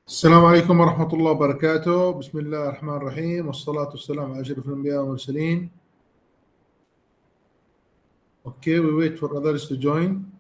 السلام عليكم ورحمة الله وبركاته. بسم الله الرحمن الرحيم، والصلاة والسلام على أشرف الأنبياء والمرسلين. Okay, we wait for others to join.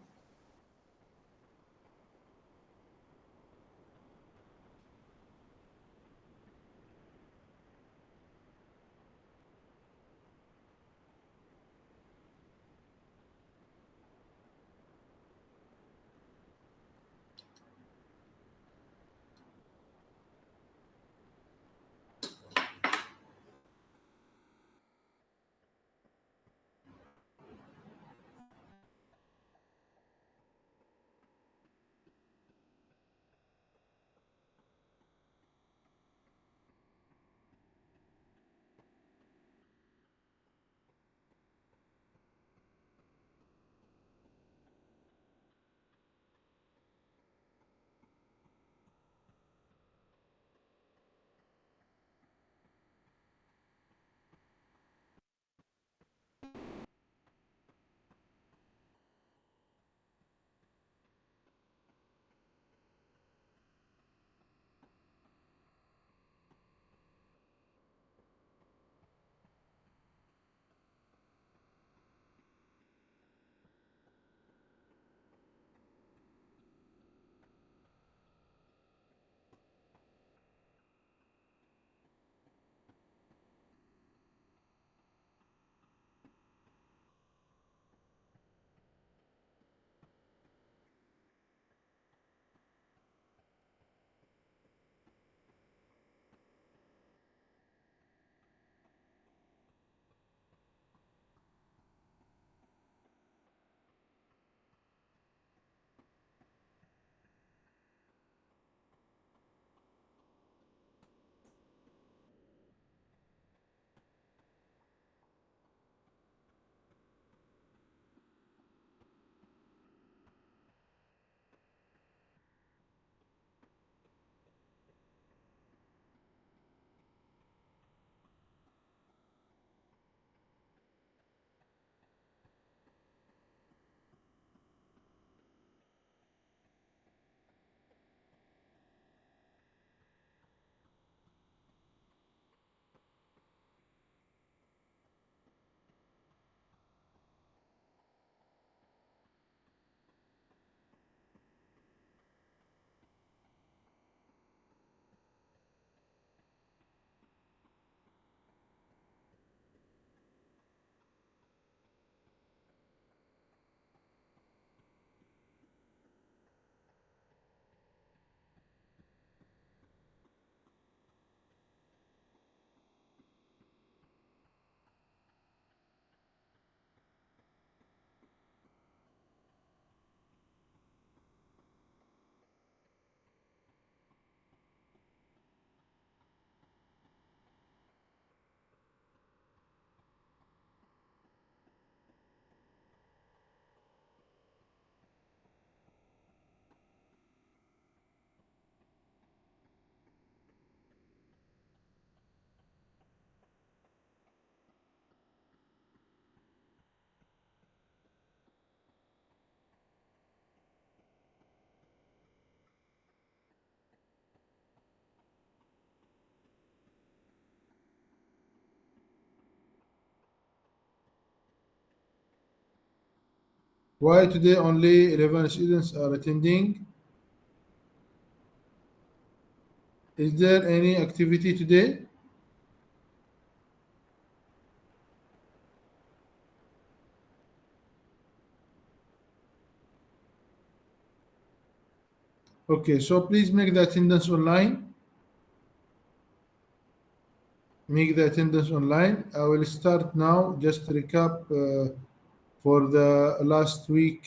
Why today only 11 students are attending? Is there any activity today? Okay, so please make the attendance online. Make the attendance online. I will start now. Just to recap for the last week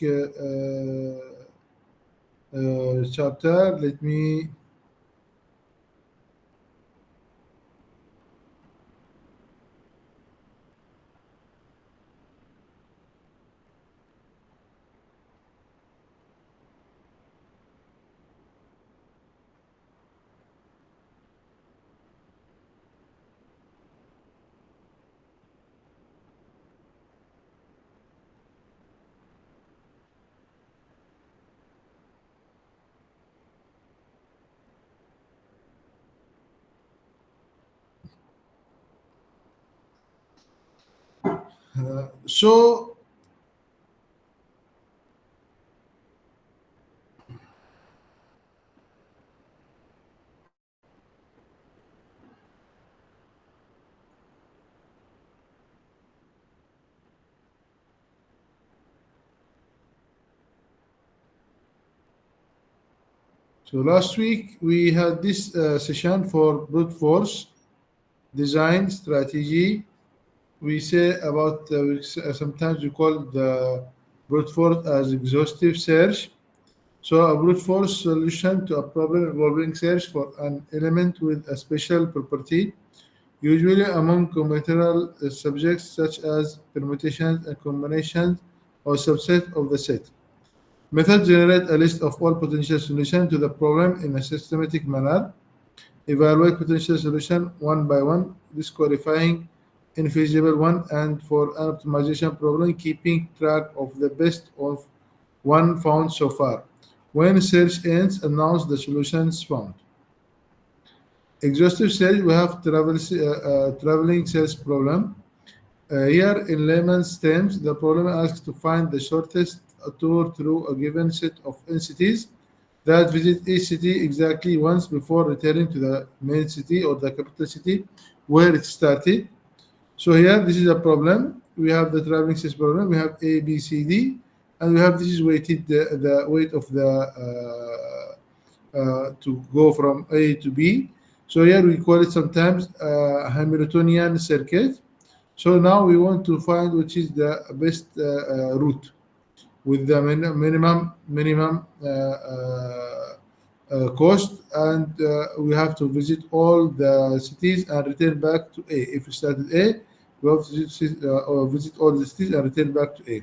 chapter. Let me. So last week we had this session for brute force design strategy. We say about sometimes we call the brute force as exhaustive search. So a brute force solution to a problem involving search for an element with a special property, usually among combinatorial subjects such as permutations and combinations or subset of the set. Method generate a list of all potential solutions to the problem in a systematic manner. Evaluate potential solution one by one, disqualifying infeasible one, and for an optimization problem, keeping track of the best of one found so far. When search ends, announce the solutions found. Exhaustive search, we have traveling search problem. Here, in layman's terms, the problem asks to find the shortest tour through a given set of entities that visit each city exactly once before returning to the main city or the capital city where it started. So here, this is a problem. We have the traveling search problem. We have A, B, C, D, and we have this is weighted the weight of the to go from A to B. So here we call it sometimes Hamiltonian circuit. So now we want to find which is the best route with the minimum cost, and we have to visit all the cities and return back to A. If we started A, we have to visit all the cities and return back to A.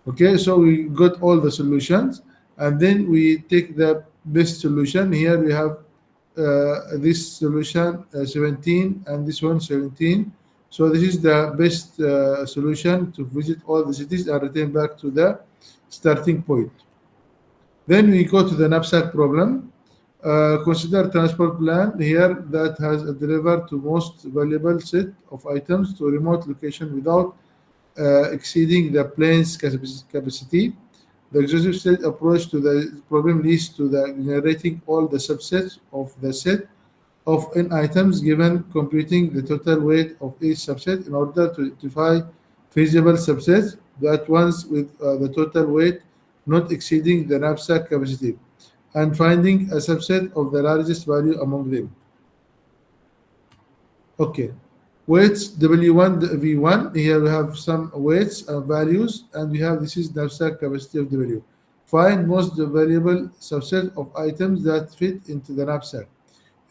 Okay, so we got all the solutions, and then we take the best solution. Here we have this solution 17 and this one 17. So this is the best solution to visit all the cities and return back to the starting point. Then we go to the knapsack problem. Consider transport plan here that has a deliver to most valuable set of items to a remote location without exceeding the plane's capacity. The exhaustive set approach to the problem leads to the generating all the subsets of the set of n items given computing the total weight of each subset in order to identify feasible subsets that ones with the total weight not exceeding the knapsack capacity and finding a subset of the largest value among them. Okay. Weights W1, V1. Here we have some weights and values, and we have this is knapsack capacity of W. Find most valuable subset of items that fit into the knapsack.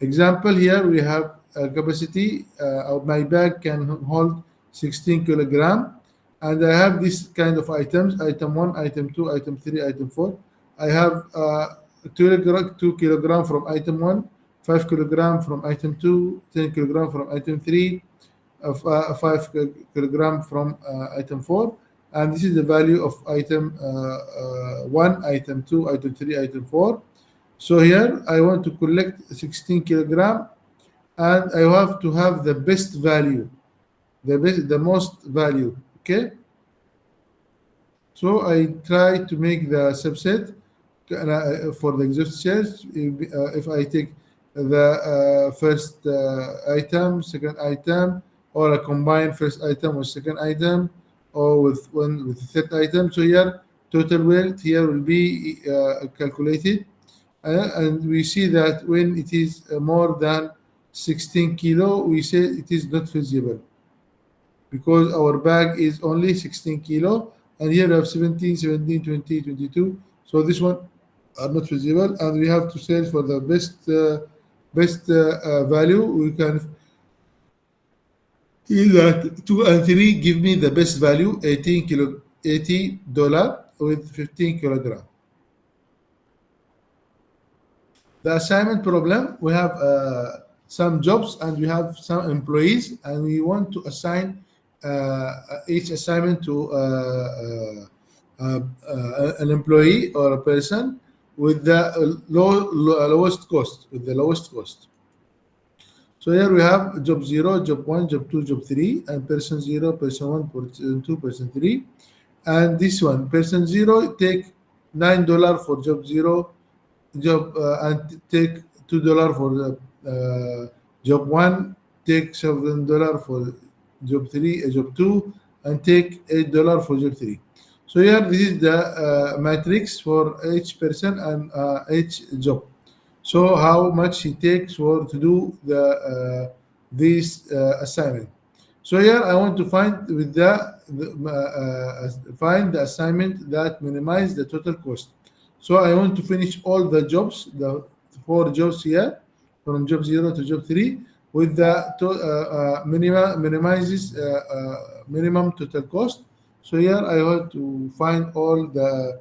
Example here we have a capacity of my bag can hold 16 kilogram, and I have this kind of items: item 1, item 2, item 3, item 4. I have 2 kilogram from item 1, 5 kilogram from item 2, 10 kilogram from item 3, 5 kilogram from item 4, and this is the value of item 1, item 2, item 3, item 4. So here I want to collect 16 kilogram, and I have to have the best value, the most value. Okay. So I try to make the subset for the exhaust search. If I take the first item, second item, or a combined first item with second item, or with one with third item. So here total weight here will be calculated, and we see that when it is more than 16 kilo, we say it is not feasible because our bag is only 16 kilo, and here we have 17, 17, 20, 22. So this one are not feasible, and we have to search for the best value. We can see that 2 and 3 give me the best value, $80 with 15 kilogram. The assignment problem, we have some jobs and we have some employees, and we want to assign each assignment to an employee or a person with the lowest cost, So here we have job 0, job 1, job 2, job 3, and person 0, person 1, person 2, person 3. And this one, person 0 take $9 for job 0, job and take $2 for the job 1, take $7 for job 3, job 2, and take $8 for job 3. So here this is the matrix for each person and each job. So how much he takes for to do the this assignment. So here I want to find with find the assignment that minimize the total cost. So I want to finish all the jobs, the four jobs here, from job 0 to job 3, with the minimizes minimum total cost. So here I want to find all the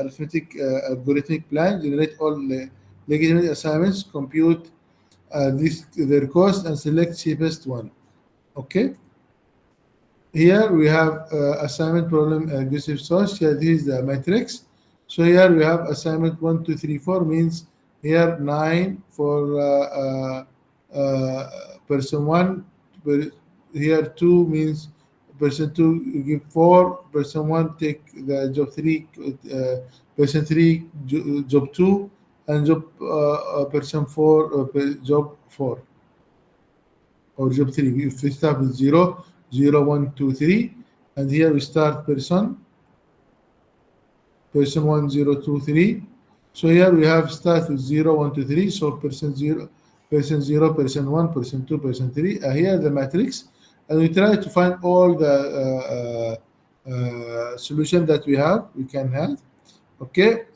arithmetic algorithmic plan, generate all the legitimate assignments, compute this their cost, and select cheapest one. Okay. Here we have assignment problem aggressive source. Here this is the matrix. So here we have assignment 1, 2, 3, 4 means here 9 for person 1. Here 2 means person 2 give 4. Person 1 take the job 3. Person 3 job 2 and job person 4 job 4 or job 3. If we start with 0, 0, 1, 2, 3, and here we start person 1, 0, 2, 3. So here we have start with 0, 1, 2, 3. So person 0, person 1, person 2, person 3. Here the matrix, and we try to find all the solution that we can have. Okay,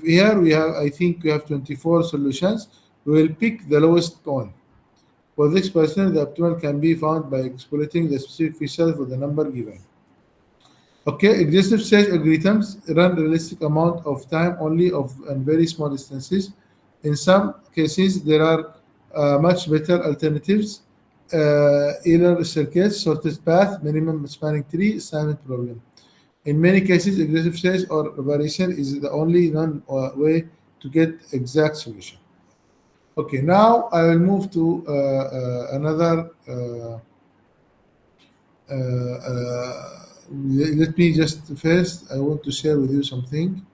here we have, I think we have 24 solutions. We will pick the lowest one. For this person, the optimal can be found by exploiting the specific feature for the number given. Okay, exhaustive search algorithms run realistic amount of time only of and very small distances. In some cases, there are much better alternatives. Inner circuits, shortest path, minimum spanning tree, assignment problem. In many cases, exhaustive search or variation is the only known way to get exact solution. Okay, now I will move to another. Let me just first, I want to share with you something.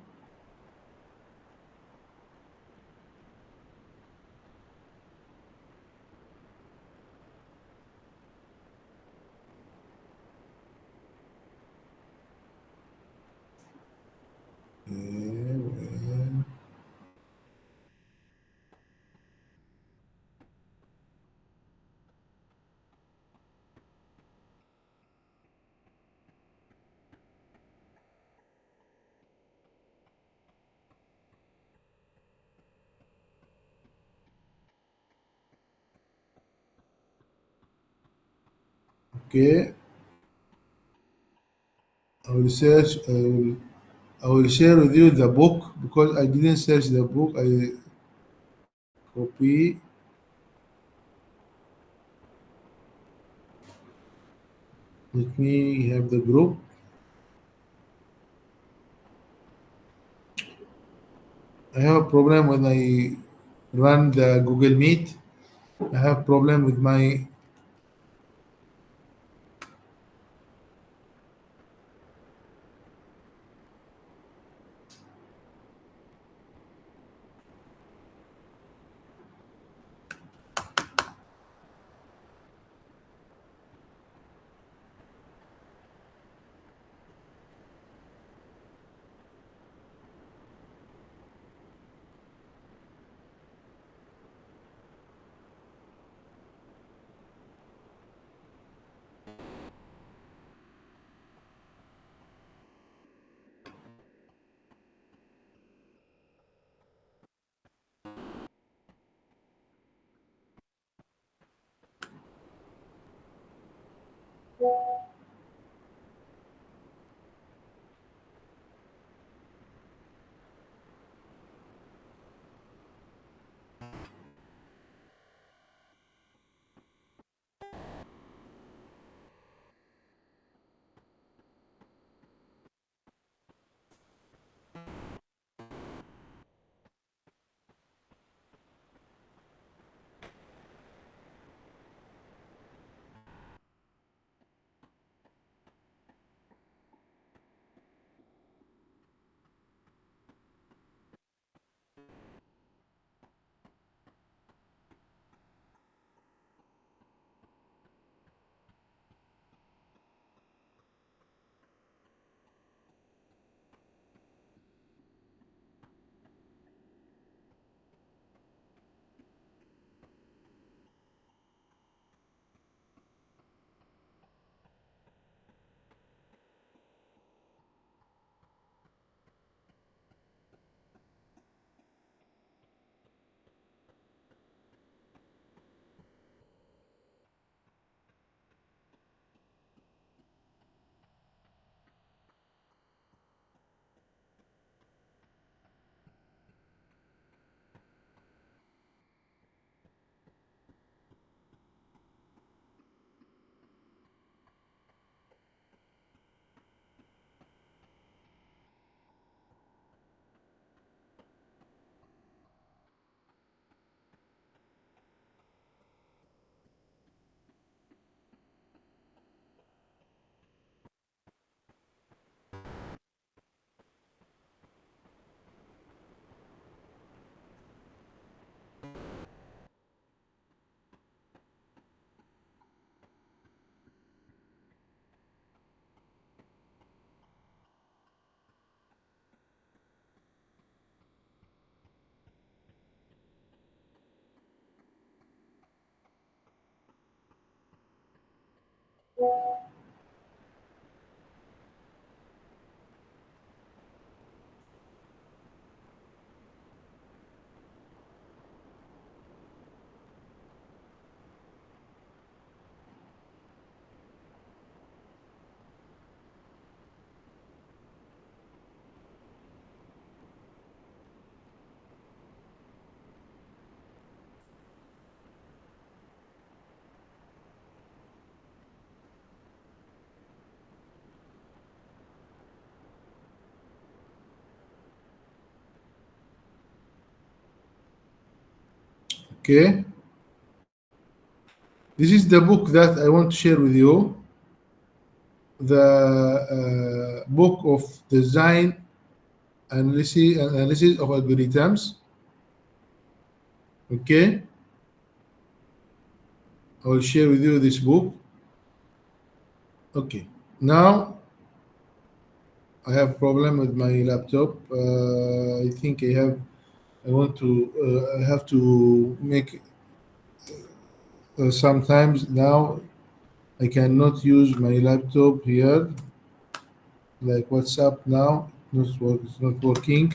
Okay, I will search. I will share with you the book because I didn't search the book. I copy. Let me have the group. I have a problem when I run the Google Meet. I have problem with my. Okay, this is the book that I want to share with you. The book of design analysis of algorithms. Okay, I will share with you this book. Okay, now I have problem with my laptop. I think I want to I have to make sometimes now I cannot use my laptop here like WhatsApp now. It's not working.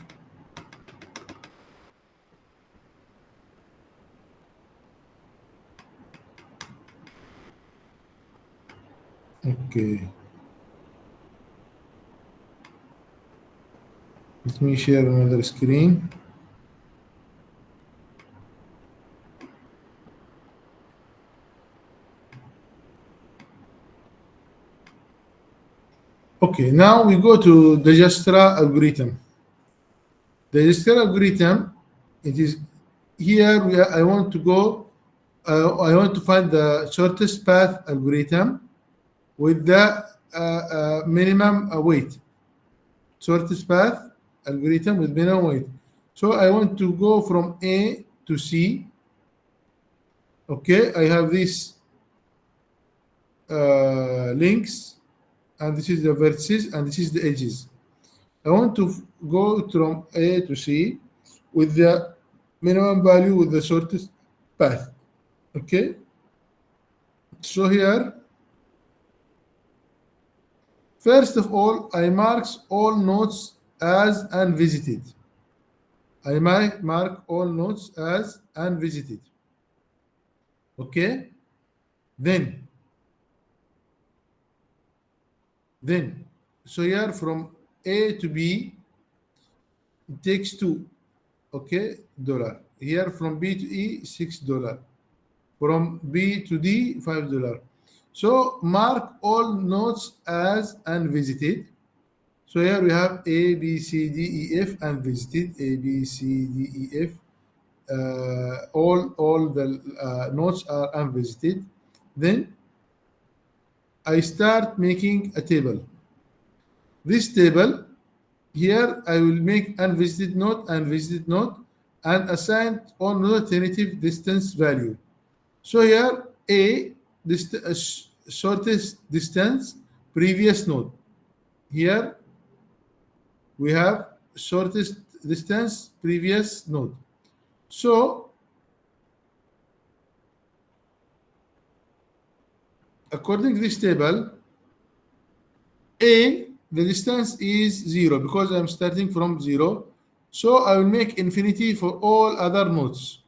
Okay, let me share another screen. Okay, now we go to the Dijkstra algorithm. The Dijkstra algorithm, it is here I want to go, I want to find the shortest path algorithm with the minimum weight. Shortest path algorithm with minimum weight. So I want to go from A to C. Okay, I have these links, and this is the vertices, and this is the edges. I want to go from A to C with the minimum value with the shortest path. Okay, so here, first of all, I marks all nodes as unvisited. I might mark all nodes as unvisited. Okay, then so here from A to B it takes $2, okay, dollar. Here from B to E $6. From B to D $5. So mark all nodes as unvisited. So here we have A, B, C, D, E, F unvisited. A, B, C, D, E, F. All the nodes are unvisited. Then I start making a table. This table here I will make unvisited node, and assign all node alternative distance value. So here A, shortest distance previous node. Here we have shortest distance previous node. So according to this table, A, the distance is 0 because I'm starting from 0. So I will make infinity for all other nodes.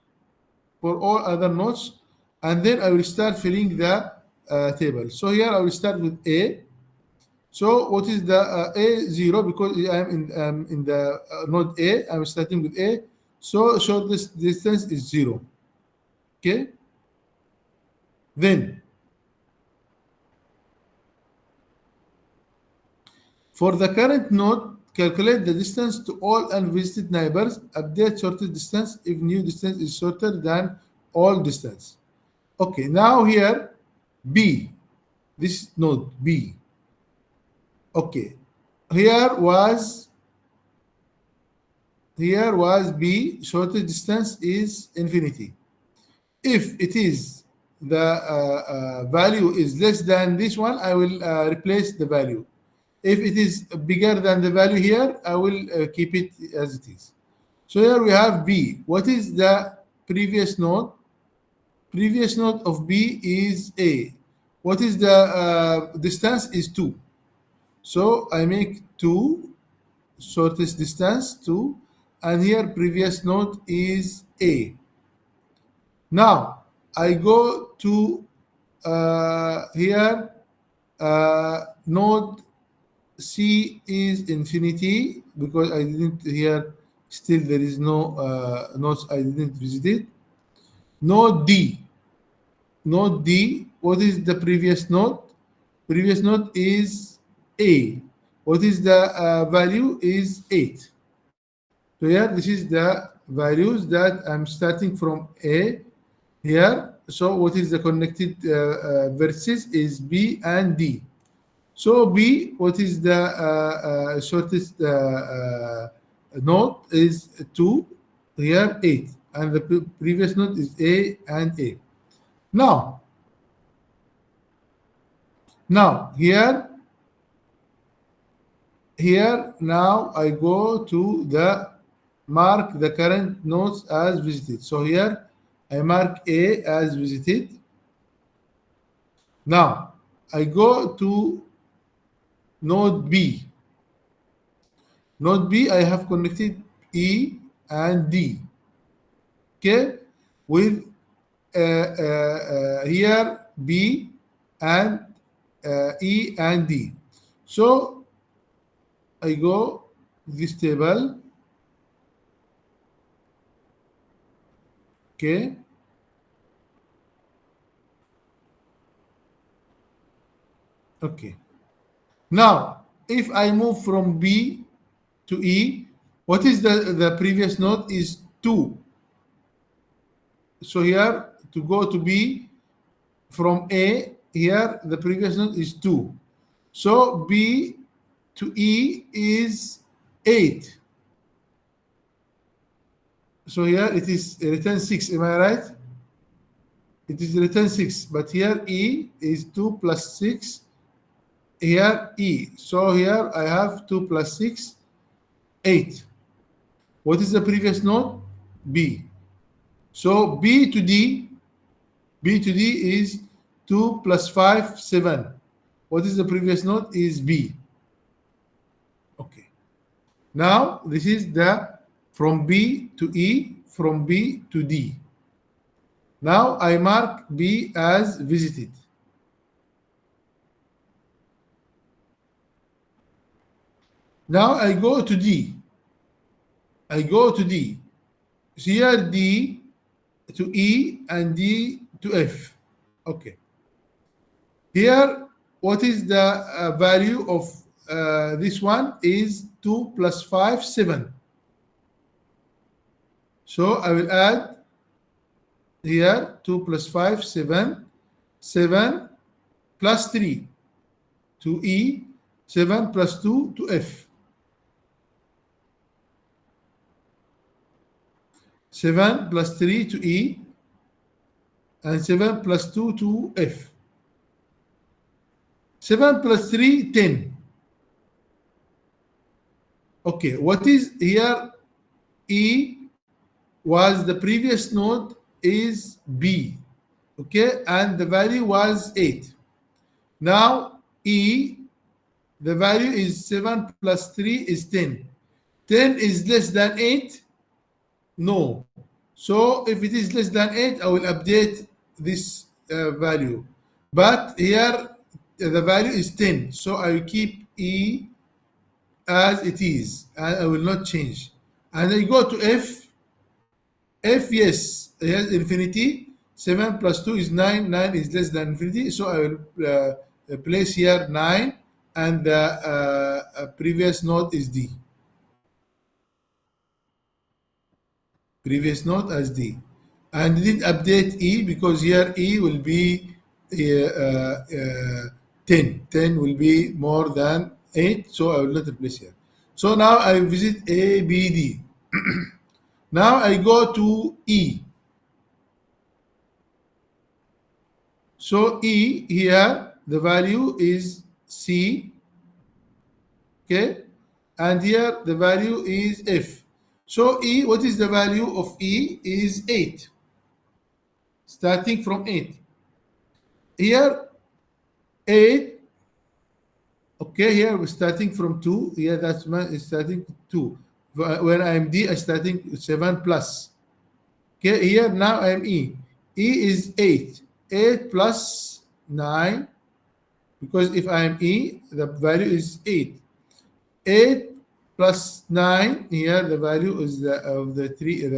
And then I will start filling the table. So here I will start with A. So what is the A0? Because I'm in the node A, I'm starting with A. So shortest distance is 0. Okay. Then for the current node, calculate the distance to all unvisited neighbors. Update shortest distance if new distance is shorter than all distance. Okay, now here B, this node B. Okay, here was B, shortest distance is infinity. If it is the value is less than this one, I will replace the value. If it is bigger than the value here, I will keep it as it is. So here we have B. What is the previous node? Previous node of B is A. What is the distance is 2. So I make 2, shortest distance 2, and here previous node is A. Now I go to here node C is infinity because I didn't here, still there is no nodes I didn't visit it. Node D. What is the previous node? Previous node is A. What is the value is 8. So here this is the values that I'm starting from A here. So what is the connected vertices is B and D. So B, what is the shortest node is 2, here 8, and the previous node is A and A. Now, now here now I go to the mark the current nodes as visited. So here I mark A as visited. Now I go to node B. Node B, I have connected E and D. Okay, with here B and E and D. So I go this table. Okay, okay. Now if I move from B to E, what is the previous node is 2. So here to go to B from A, here the previous node is 2. So B to E is 8. So here it is return 6. Am I right? It is return 6. But here E is 2 plus 6. Here E. So here I have 2 plus 6, 8. What is the previous node? B. So B to D is 2 plus 5, 7. What is the previous node? Is B. Okay. Now this is the from B to E, from B to D. Now I mark B as visited. Now I go to D. I go to D. Here D to E and D to F. Okay. Here, what is the value of this one is 2 plus 5, 7. So I will add here 2 plus 5, 7, 7 plus 3 to E, 7 plus 2 to F. 7 plus 3 to E, and 7 plus 2 to F. 7 plus 3, 10. Okay, what is here? E was the previous node is B. Okay, and the value was 8. Now E, the value is 7 plus 3 is 10. 10 is less than 8? No. So if it is less than 8, I will update this value. But here the value is 10. So I will keep E as it is, and I will not change. And I go to F. F, yes, it has infinity. 7 plus 2 is 9. 9 is less than infinity. So I will place here 9, and the previous node is D. Previous node as D. And didn't update E because here E will be 10. 10 will be more than 8, so I will not replace here. So now I visit A, B, D. Now I go to E. So E here, the value is C. Okay. And here the value is F. So E, what is the value of E? Is 8. Starting from 8. Here, 8. Okay, here we're starting from 2. Here that's my starting 2. When I'm D, I'm starting 7 plus. Okay, here now I'm E. E is 8. 8 plus 9. Because if I'm E, the value is 8. 8 plus 9. Here the value is of the 3.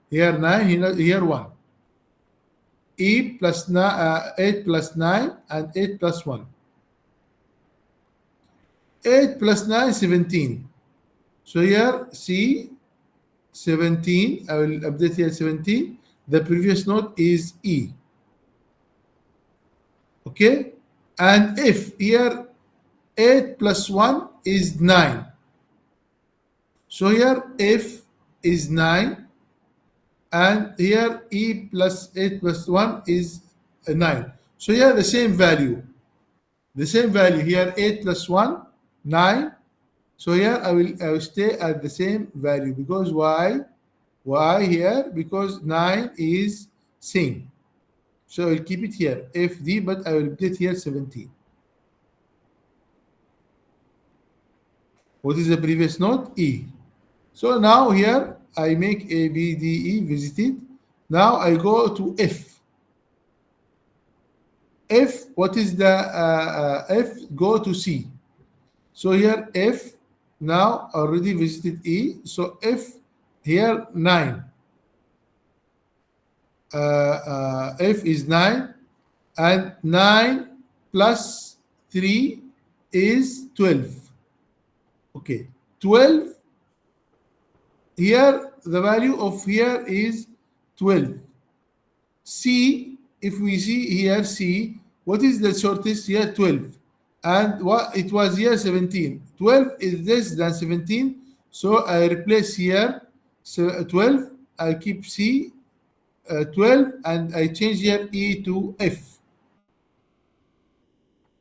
Here 9. Here 1. E plus 8 plus 9 and 8 plus 1. 8 plus 9, 17. So here C, 17. I will update here 17. the previous node is E. Okay? And if here 8 plus 1 is 9. So here F is 9, and here E plus 8 plus 1 is 9. So here the same value. The same value here, 8 plus 1, 9. So here I will stay at the same value, because why? Why here? Because 9 is same. So I'll keep it here, FD, but I will put here 17. What is the previous node? E. So now here I make A, B, D, E visited. Now I go to F. F, what is the F? Go to C. So here F now already visited E. So F here 9. F is 9, and 9 plus 3 is 12. Okay, 12. Here the value of here is 12. C, if we see here C, what is the shortest here? 12. And what it was here 17. 12 is less than 17. So I replace here 12. I keep C 12, and I change here E to F,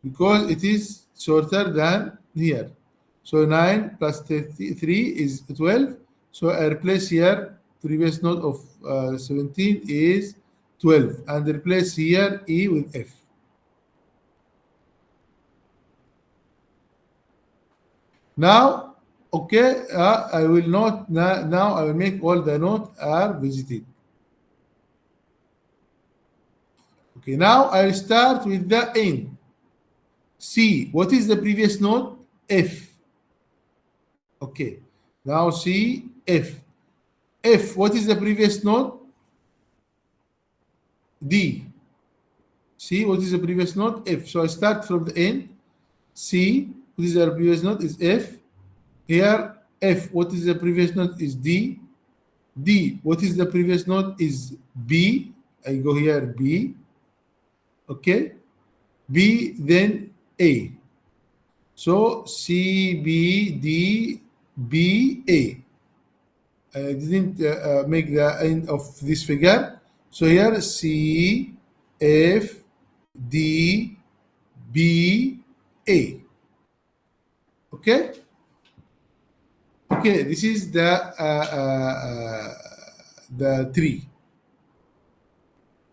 because it is shorter than here. So 9 plus 33 is 12. So I replace here previous node of 17 is 12, and replace here E with F. Now, okay, I will not, now I will make all the nodes are visited. Okay, now I'll start with the end. C, what is the previous node? F. Okay, now C, F. F, what is the previous node? D. C, what is the previous node? F. So I start from the end. C, what is the previous node? Is F. Here, F, what is the previous node? Is D. D, what is the previous node? Is B. I go here, B. Okay. B, then A. So C, B, D, B, A. I didn't make the end of this figure. So here C, F, D, B, A. Okay. Okay, this is the tree.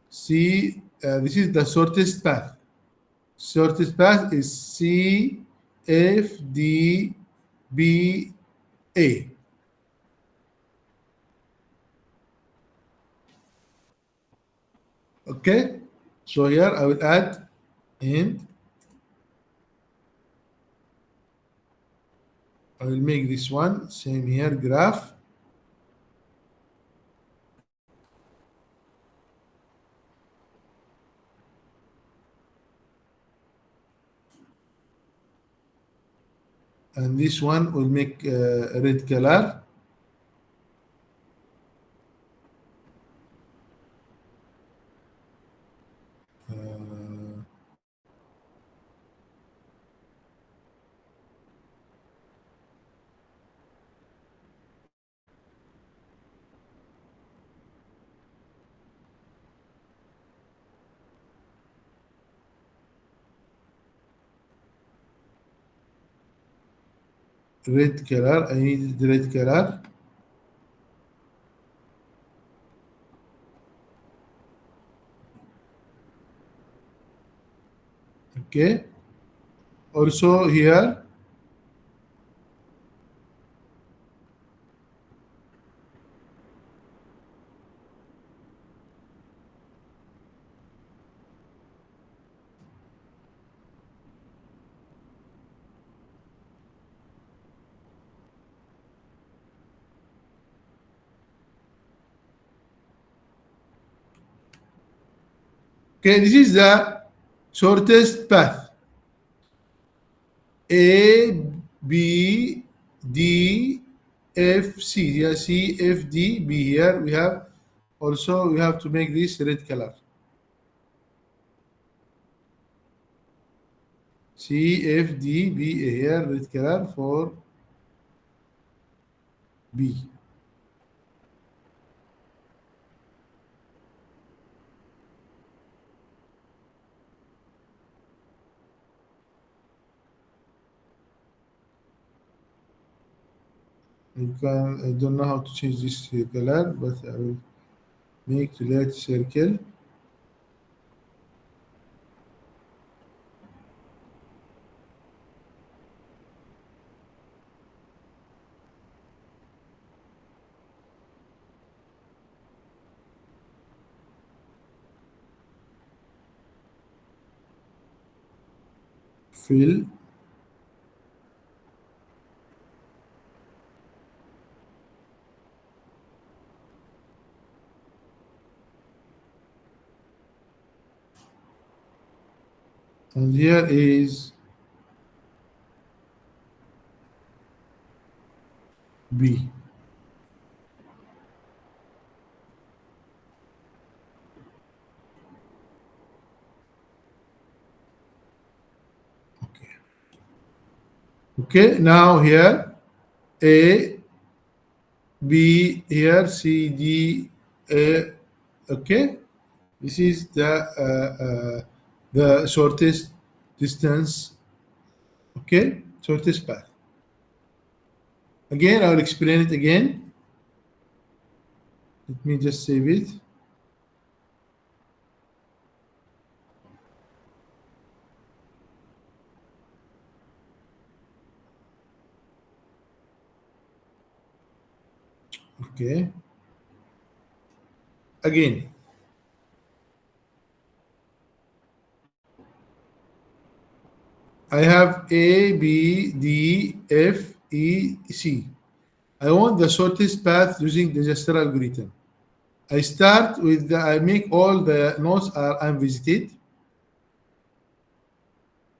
See, this is the shortest path. Shortest path is C, F, D, B, A. Okay, so here I will add and I will make this one same here, graph. And this one will make red color. Red color, I need the red color. Okay, also here okay, this is the shortest path. A, B, D, F, C. Here C, F, D, B. Here we have Also, we have to make this red color. CFDBA here, red color for B. I don't know how to change this color, but I will make to that circle. Fill. And here is B. Okay. Okay, now here A, B, here C, D, A. Okay, this is the shortest distance. Okay, shortest path. Again, I will explain it again. Let me just save it. Okay. Again, I have A, B, D, F, E, C. I want the shortest path using the Digester algorithm. I start with I make all the nodes are unvisited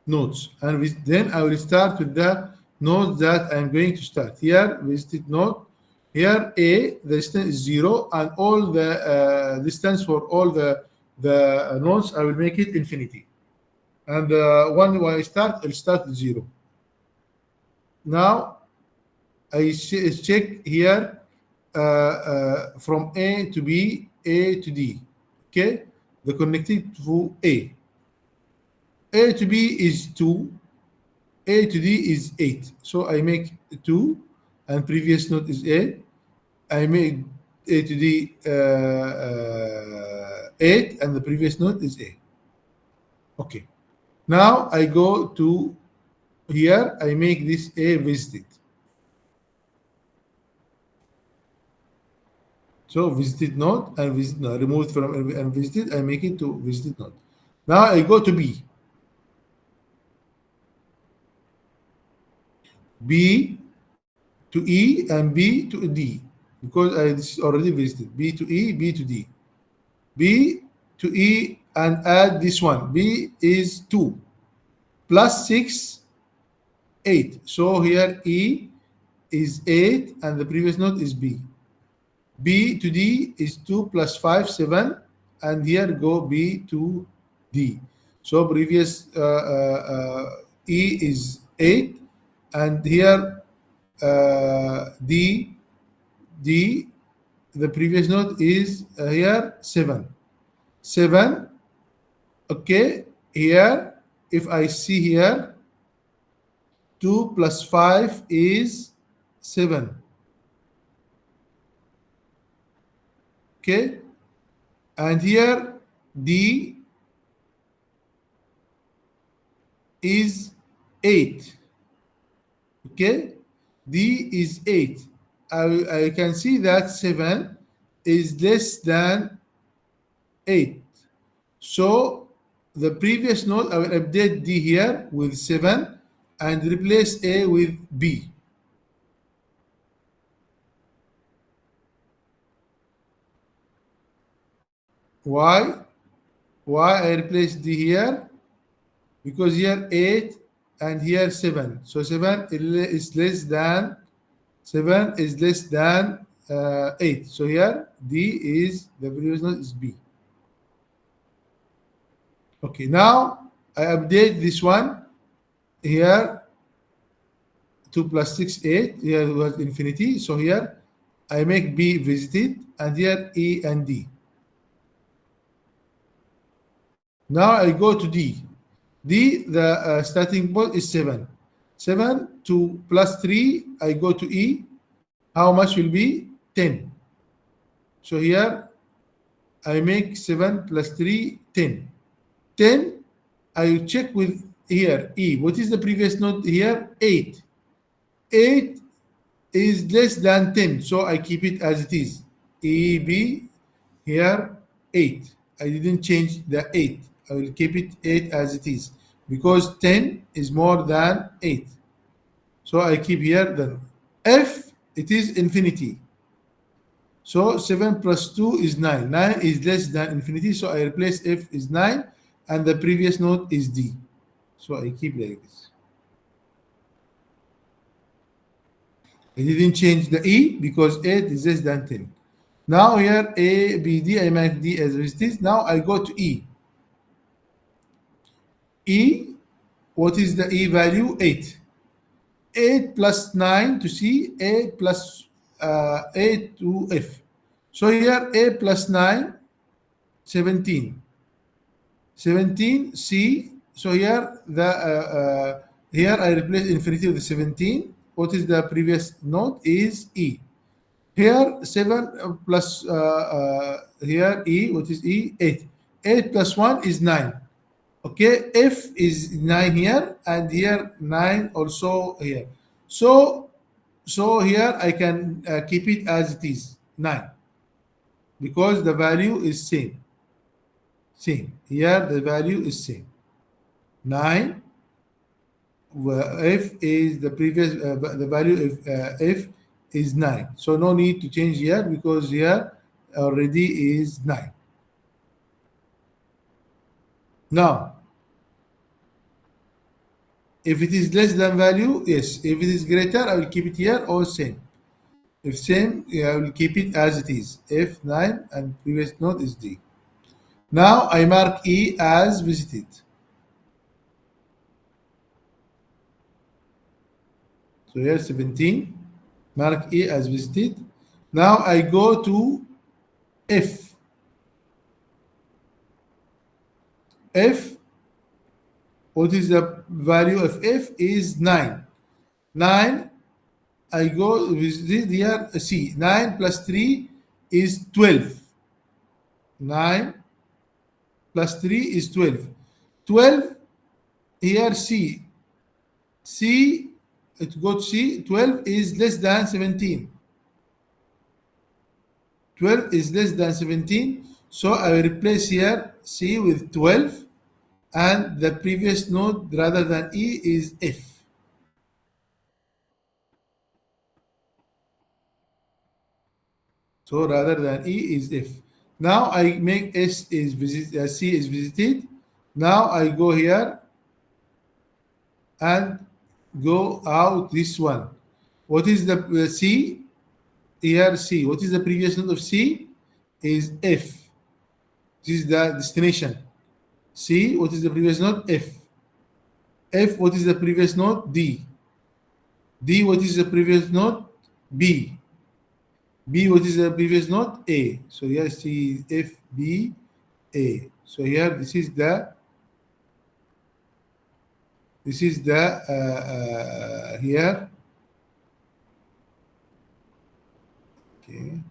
nodes, and then I will start with the node that I'm going to start. Here, visited node. Here, A, the distance is 0, and all the distance for all the nodes, I will make it infinity. And when I start, I'll start with 0. Now, I check here from A to B, A to D. Okay, the connected to A. A to B is 2, A to D is 8. So I make 2, and previous node is A. I make A to D 8, and the previous node is A. Okay. Now I go to here, I make this A visited. So visited node and visit node, removed from unvisited, I make it to visited node. Now I go to B. B to E and B to D, because this is already visited. B to E, B to D. B to E and add this one. B is 2 plus 6, 8. So here E is 8 and the previous node is B. B to D is 2 plus 5, 7, and here go B to D. So previous E is 8, and here D, the previous node is here 7. 7, okay, here, if I see here, 2 plus 5 is 7. Okay, and here D is 8. Okay, D is 8. I can see that 7 is less than 8. So the previous node, I will update D here with 7 and replace A with B. Why? Why I replace D here? Because here 8 and here 7. So 7 is less than 8. So here D is the previous node is B. Okay, now I update this one here. 2 plus 6, 8. Here was infinity. So here I make B visited, and here E and D. Now I go to D. D, the starting point is 7. 7 to plus 3, I go to E. How much will be? 10. So here I make 7 plus 3, 10. 10, I check with here E. What is the previous node here? 8. 8 is less than 10, so I keep it as it is. E, B, here 8. I didn't change the 8. I will keep it 8 as it is because 10 is more than 8. So I keep here the F, it is infinity. So 7 plus 2 is 9. 9 is less than infinity, so I replace F is 9, and the previous node is D. So I keep like this. I didn't change the E because 8 is less than 10. Now here A, B, D, I make D as it is. Now I go to E. E, what is the E value? 8. 8 plus 9 to C, 8 plus 8 to F. So here A plus 9, 17. 17 C. So here I replace infinity with 17. What is the previous node? Is E. Here 7 plus here E. What is E? 8. 8 plus 1 is 9. Okay, F is 9 here, and here 9 also here. So here I can keep it as it is, 9, because the value is same. Here the value is same, 9. F is the previous the value of F is 9. So no need to change here because here already is 9. Now, if it is less than value, yes. If it is greater, I will keep it here or same. If same, yeah, I will keep it as it is. F9 and previous node is D. Now I mark E as visited. So here 17, mark E as visited. Now I go to F. F, what is the value of F is 9. 9, I go visited here, C. 9 plus 3 is 12. 9 plus 3 is 12. 12, here C. C, it go to C, 12 is less than 17. 12 is less than 17, so I will replace here C with 12, and the previous node rather than E is F. So rather than E is F. Now I make C is visited. Now I go here and go out this one. What is the C? Here C. What is the previous node of C? Is F. This is the destination. C, what is the previous node? F. F, what is the previous node? D. D, what is the previous node? B. B, what is the previous node? A. So here C is F, B, A. So here this is the here. Okay.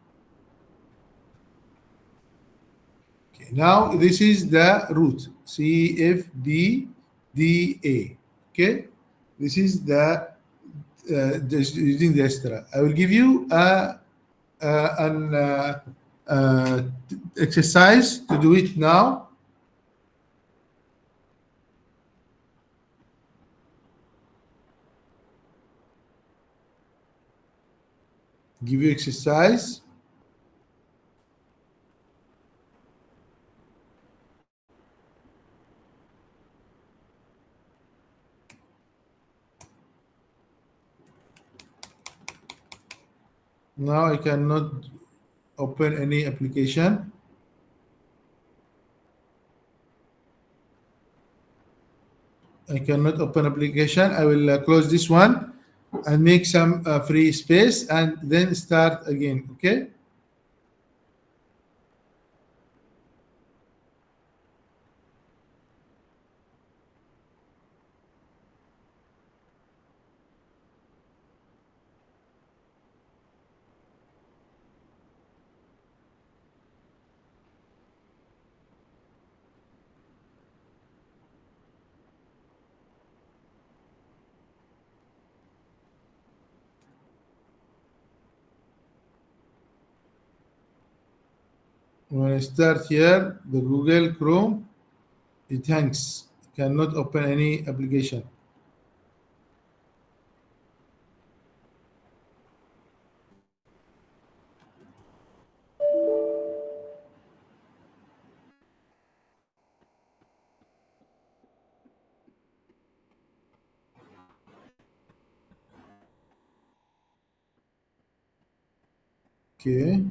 Okay. Now this is the root. C, F, B, D, A. Okay. This is the using the extra. I will give you an exercise to do it now. Give you exercise. Now I cannot open any application. I cannot open application. I will close this one and make some free space and then start again. Okay. When I start here, the Google Chrome, it hangs. Cannot open any application. Okay.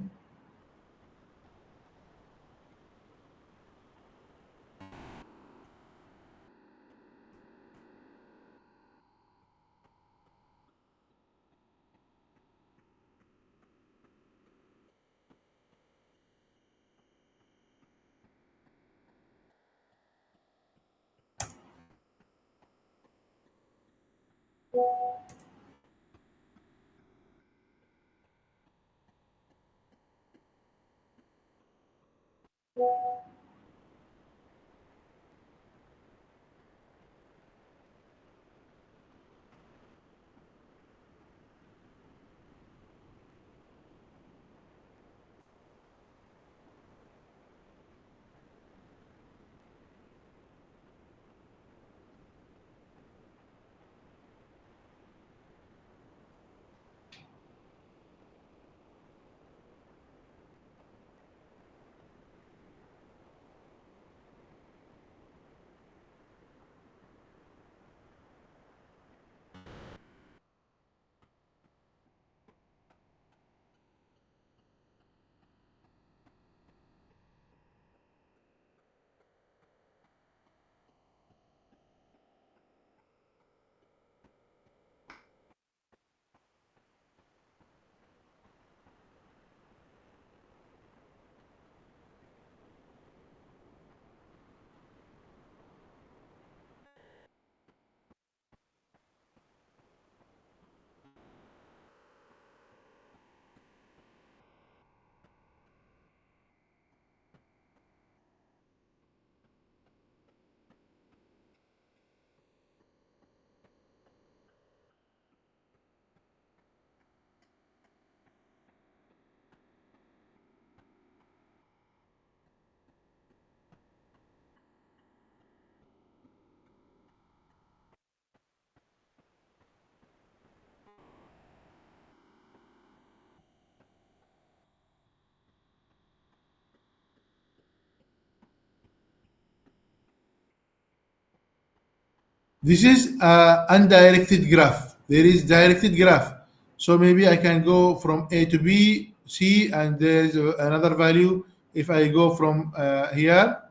This is undirected graph. There is directed graph. So maybe I can go from A to B, C, and there's another value if I go from here.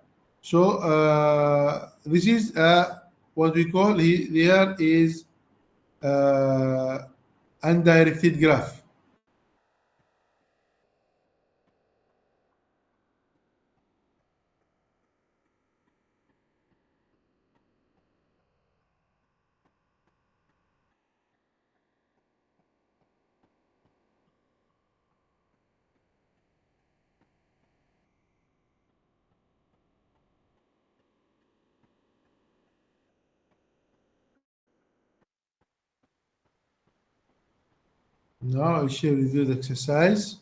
So this is what we call here is uh, undirected graph. Now I share with you the exercise.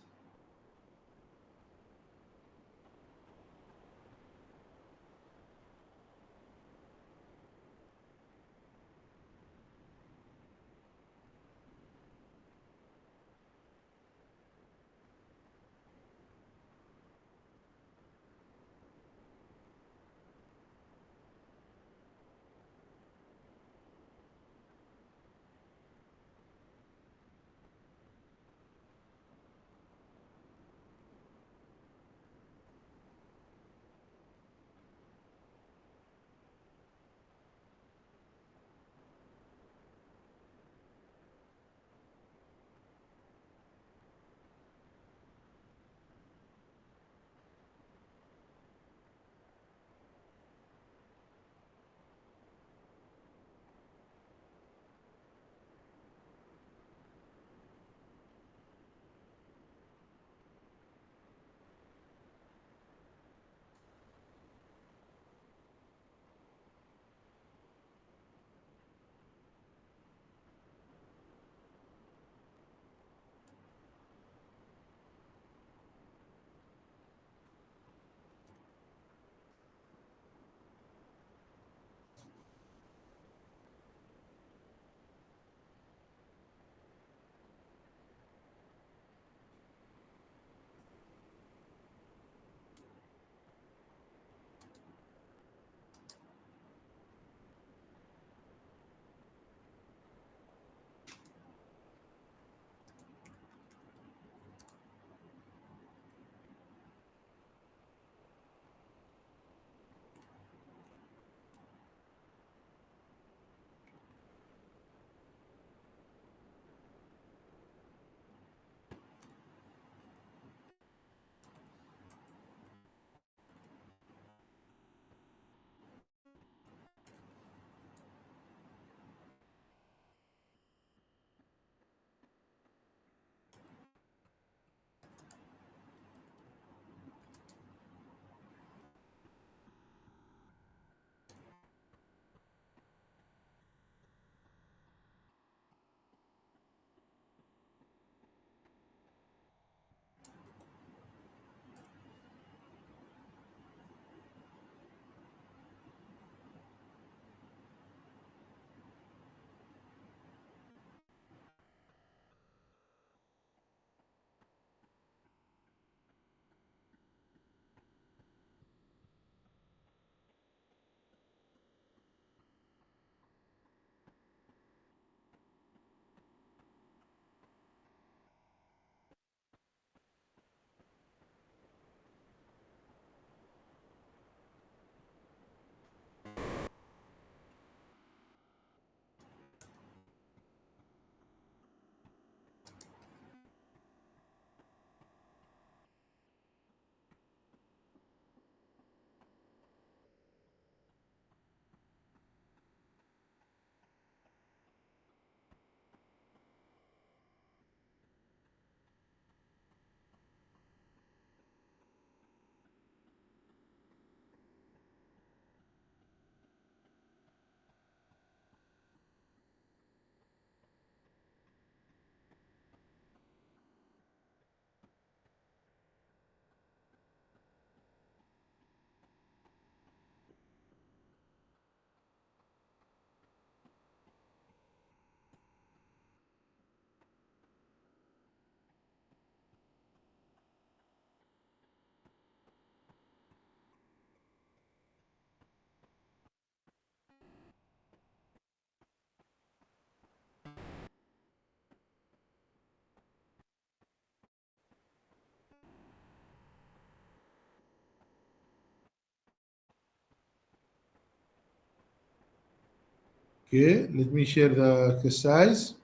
Okay, let me share the exercise.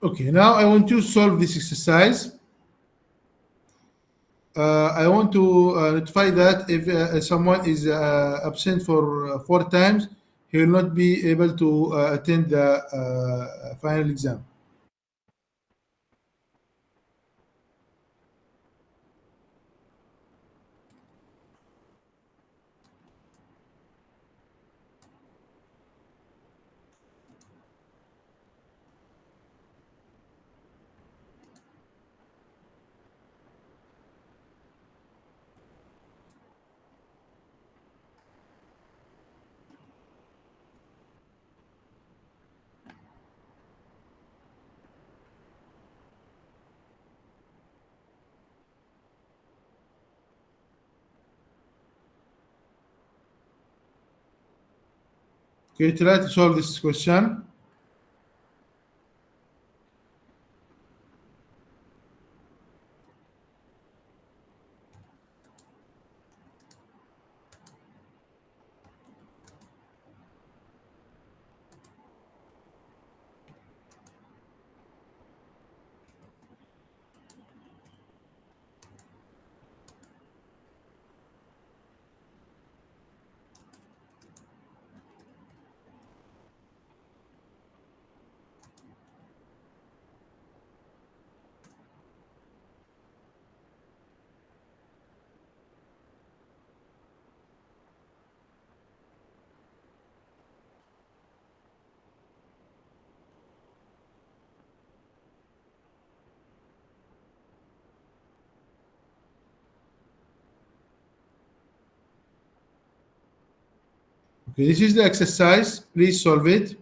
Okay, now I want to solve this exercise. I want to notify that if someone is absent for 4 times, he will not be able to attend the final exam. Okay, try to solve this question. Okay, this is the exercise. Please solve it.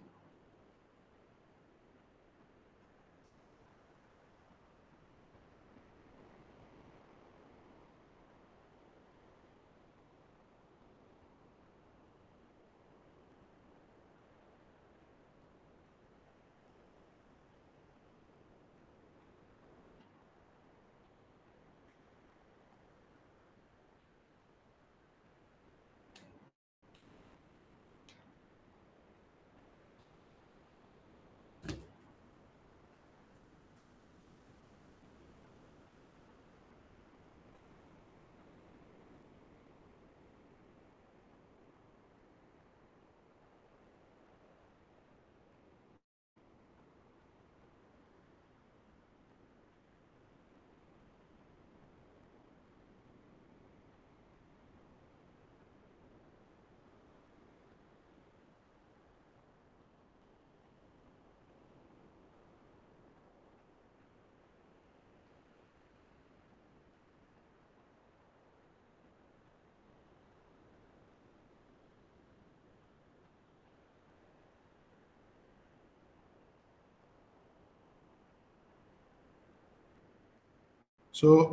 So,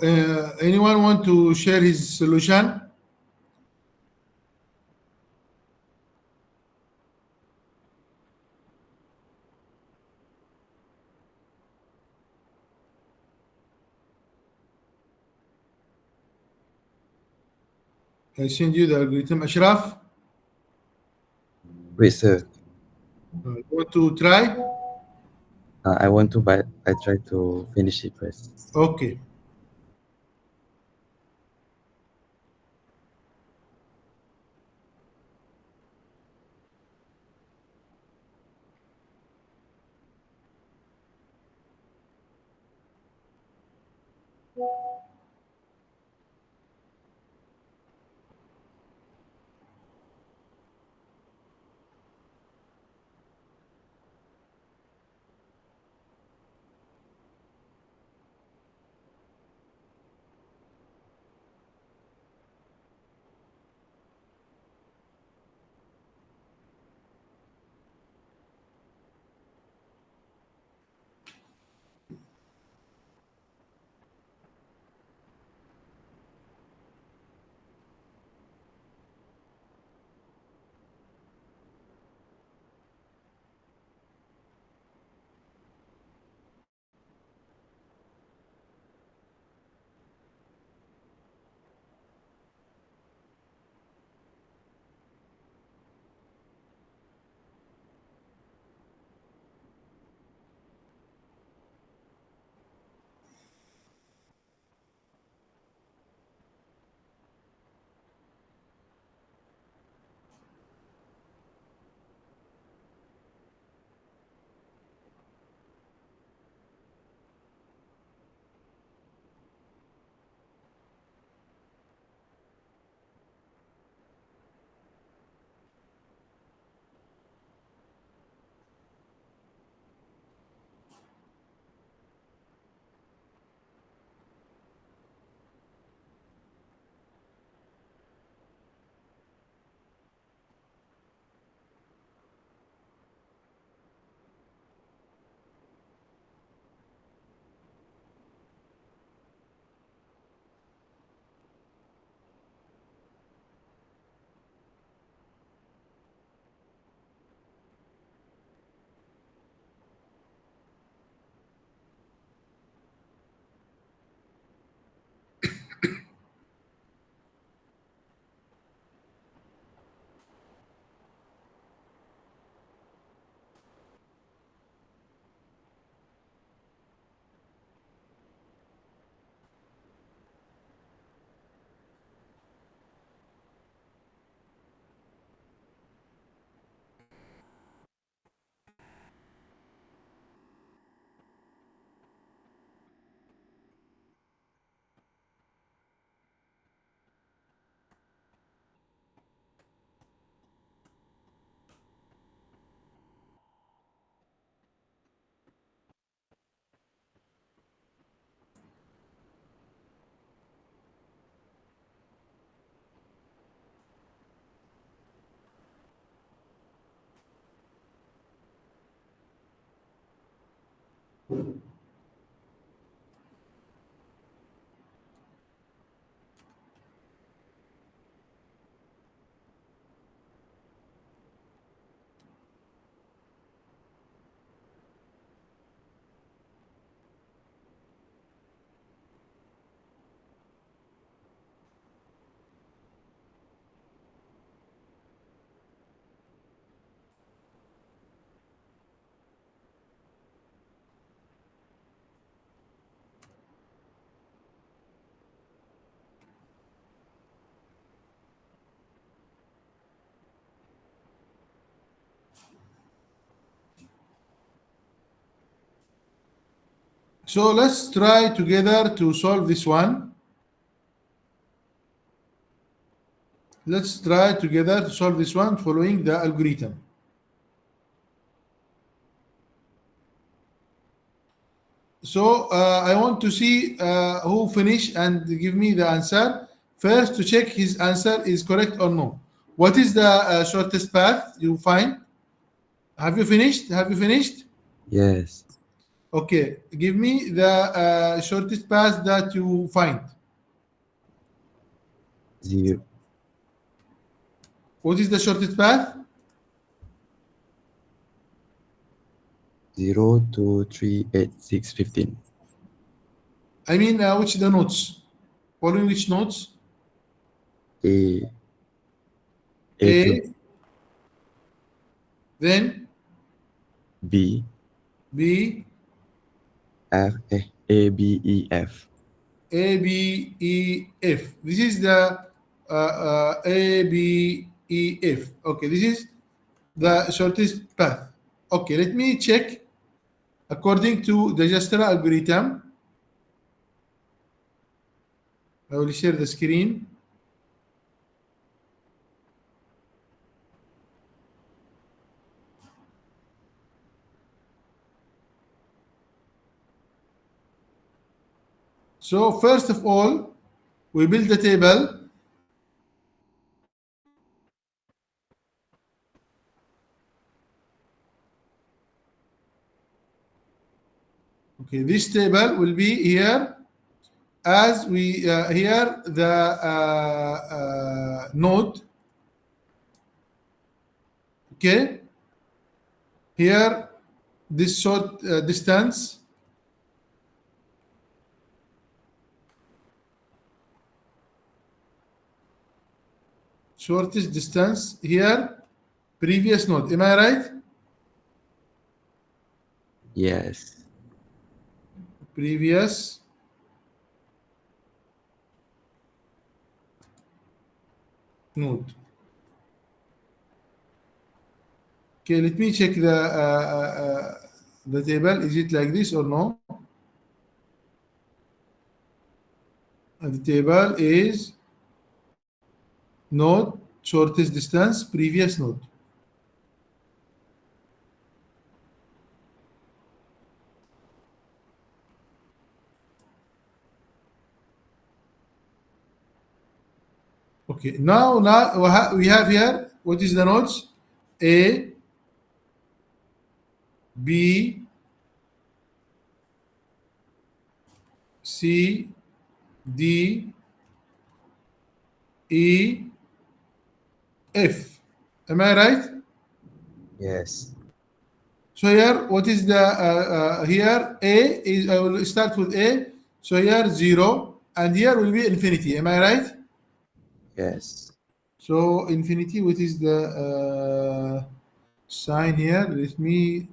anyone want to share his solution? I send you the algorithm. Ashraf, Wait, sir. you want to try? I want to, but I try to finish it first. Okay. So let's try together to solve this one. Let's try together to solve this one following the algorithm. So I want to see who finish and give me the answer. First, to check his answer is correct or no. What is the shortest path you find? Have you finished? Have you finished? Yes. Okay, give me the shortest path that you find. Zero, What is the shortest path? 0, 2, 3, 8, 6, 15. I mean, which the notes? Following which notes? A, A to A, then B, B, A, B, E, F. A, B, E, F. This is the A, B, E, F. Okay, this is the shortest path. Okay, let me check according to the Jastra algorithm. I will share the screen. So first of all, we build the table. Okay, this table will be here as we here the node. Okay, here this short distance, shortest distance here, previous node. Am I right? Yes. Previous node. Okay, let me check the table. Is it like this or no? The table is node, shortest distance, previous node. Okay, now we have here, what is the nodes? A, B, C, D, E, F. Am I right? Yes. So here, what is the here? A is, I will start with A. So here 0, and here will be infinity. Am I right? Yes. So infinity, what is the sign here? Let me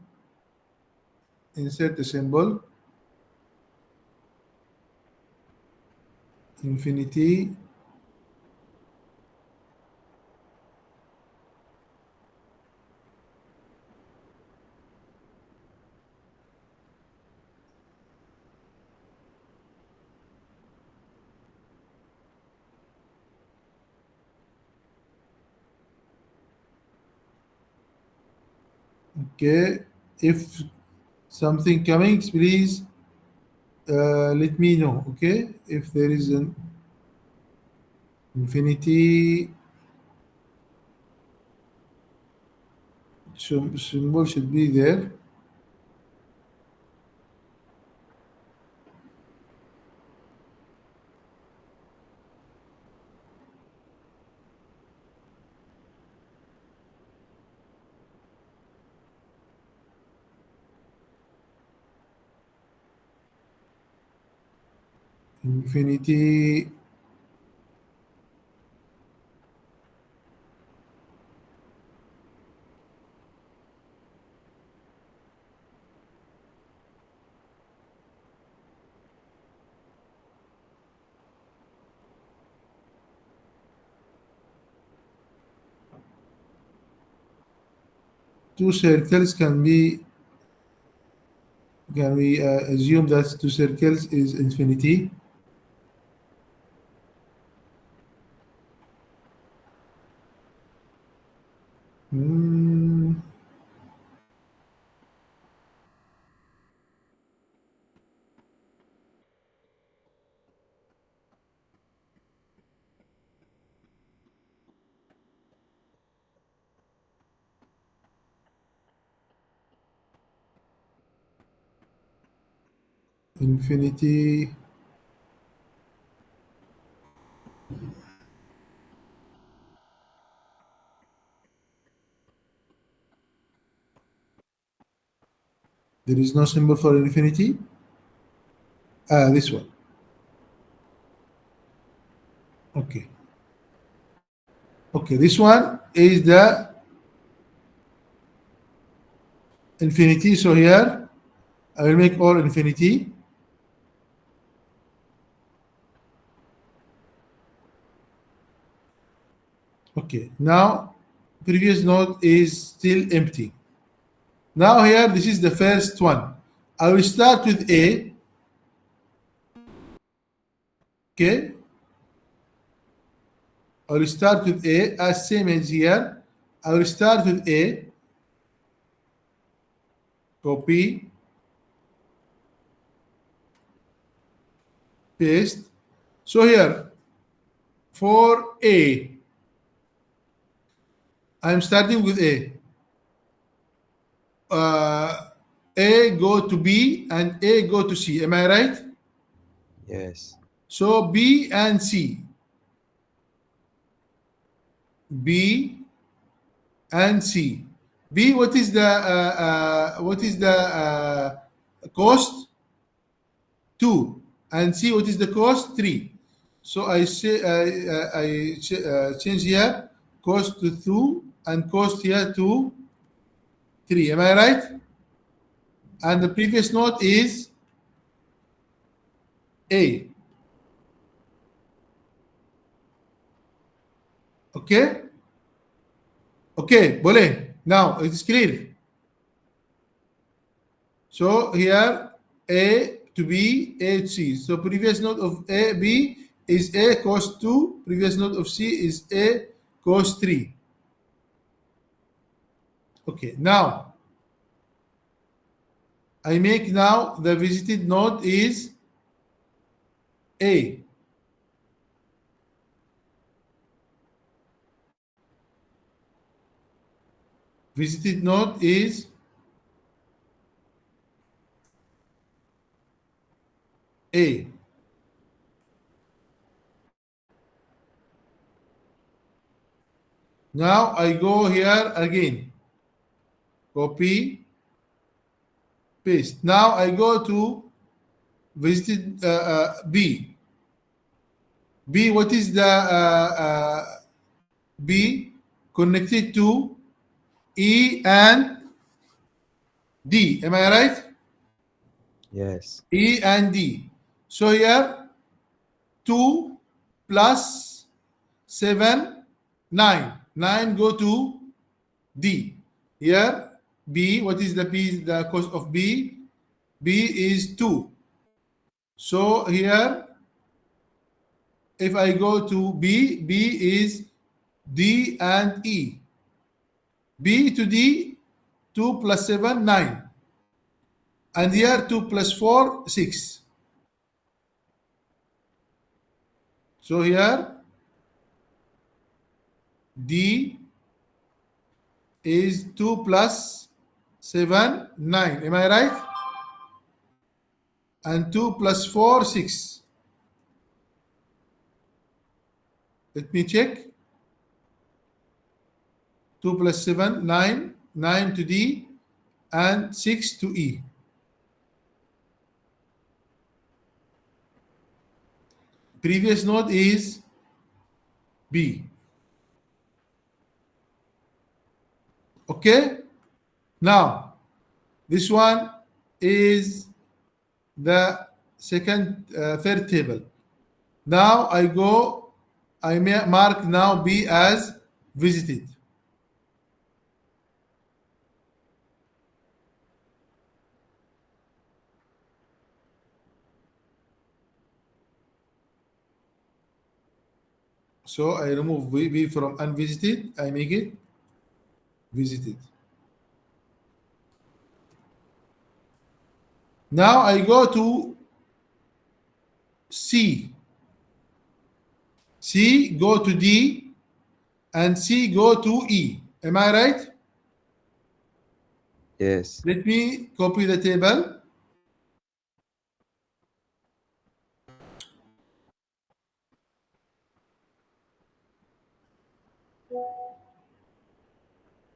insert a symbol. Infinity. Okay. If something coming, please let me know. Okay. If there is an infinity symbol should be there. infinity. Two circles can be. Can we assume that two circles is infinity? Hmm. Infinity. There is no symbol for infinity. This one. Okay. Okay, this one is the infinity. So here I will make all infinity. Okay, now previous node is still empty. Now here this is the first one. I will start with A. Okay, I will start with A as same as here. I will start with A, copy, paste. So here for A, I'm starting with A. A go to B and A go to C. Am I right? Yes. So B and C. B and C. B, what is the cost? 2. And C, what is the cost? 3. So I say change here cost to 2 and cost here to 3. Am I right? And the previous node is A. Okay? Okay, Bole. Now it is clear. So here A to B, A to C. So previous node of A, B is A cost 2. Previous node of C is A cost 3. Okay, now I make now the visited node is A. Visited node is A. Now I go here again. Copy, paste. Now I go to visited B. B, what is the B connected to E and D? Am I right? Yes. E and D. So here 2 plus 7, 9. 9 go to D. Here B, what is the B? The cost of B? B is 2. So here if I go to B, B is D and E. B to D, 2 plus 7, 9. And here 2 plus 4, 6. So here D is 2 plus 7, 9. Am I right? And 2 plus 4, 6. Let me check. 2 plus 7, 9. 9 to D and 6 to E. Previous node is B. Okay? Now, this one is the third table. Now I mark now B as visited. So I remove B from unvisited, I make it visited. Now I go to C. C go to D and C go to E. Am I right? Yes. Let me copy the table.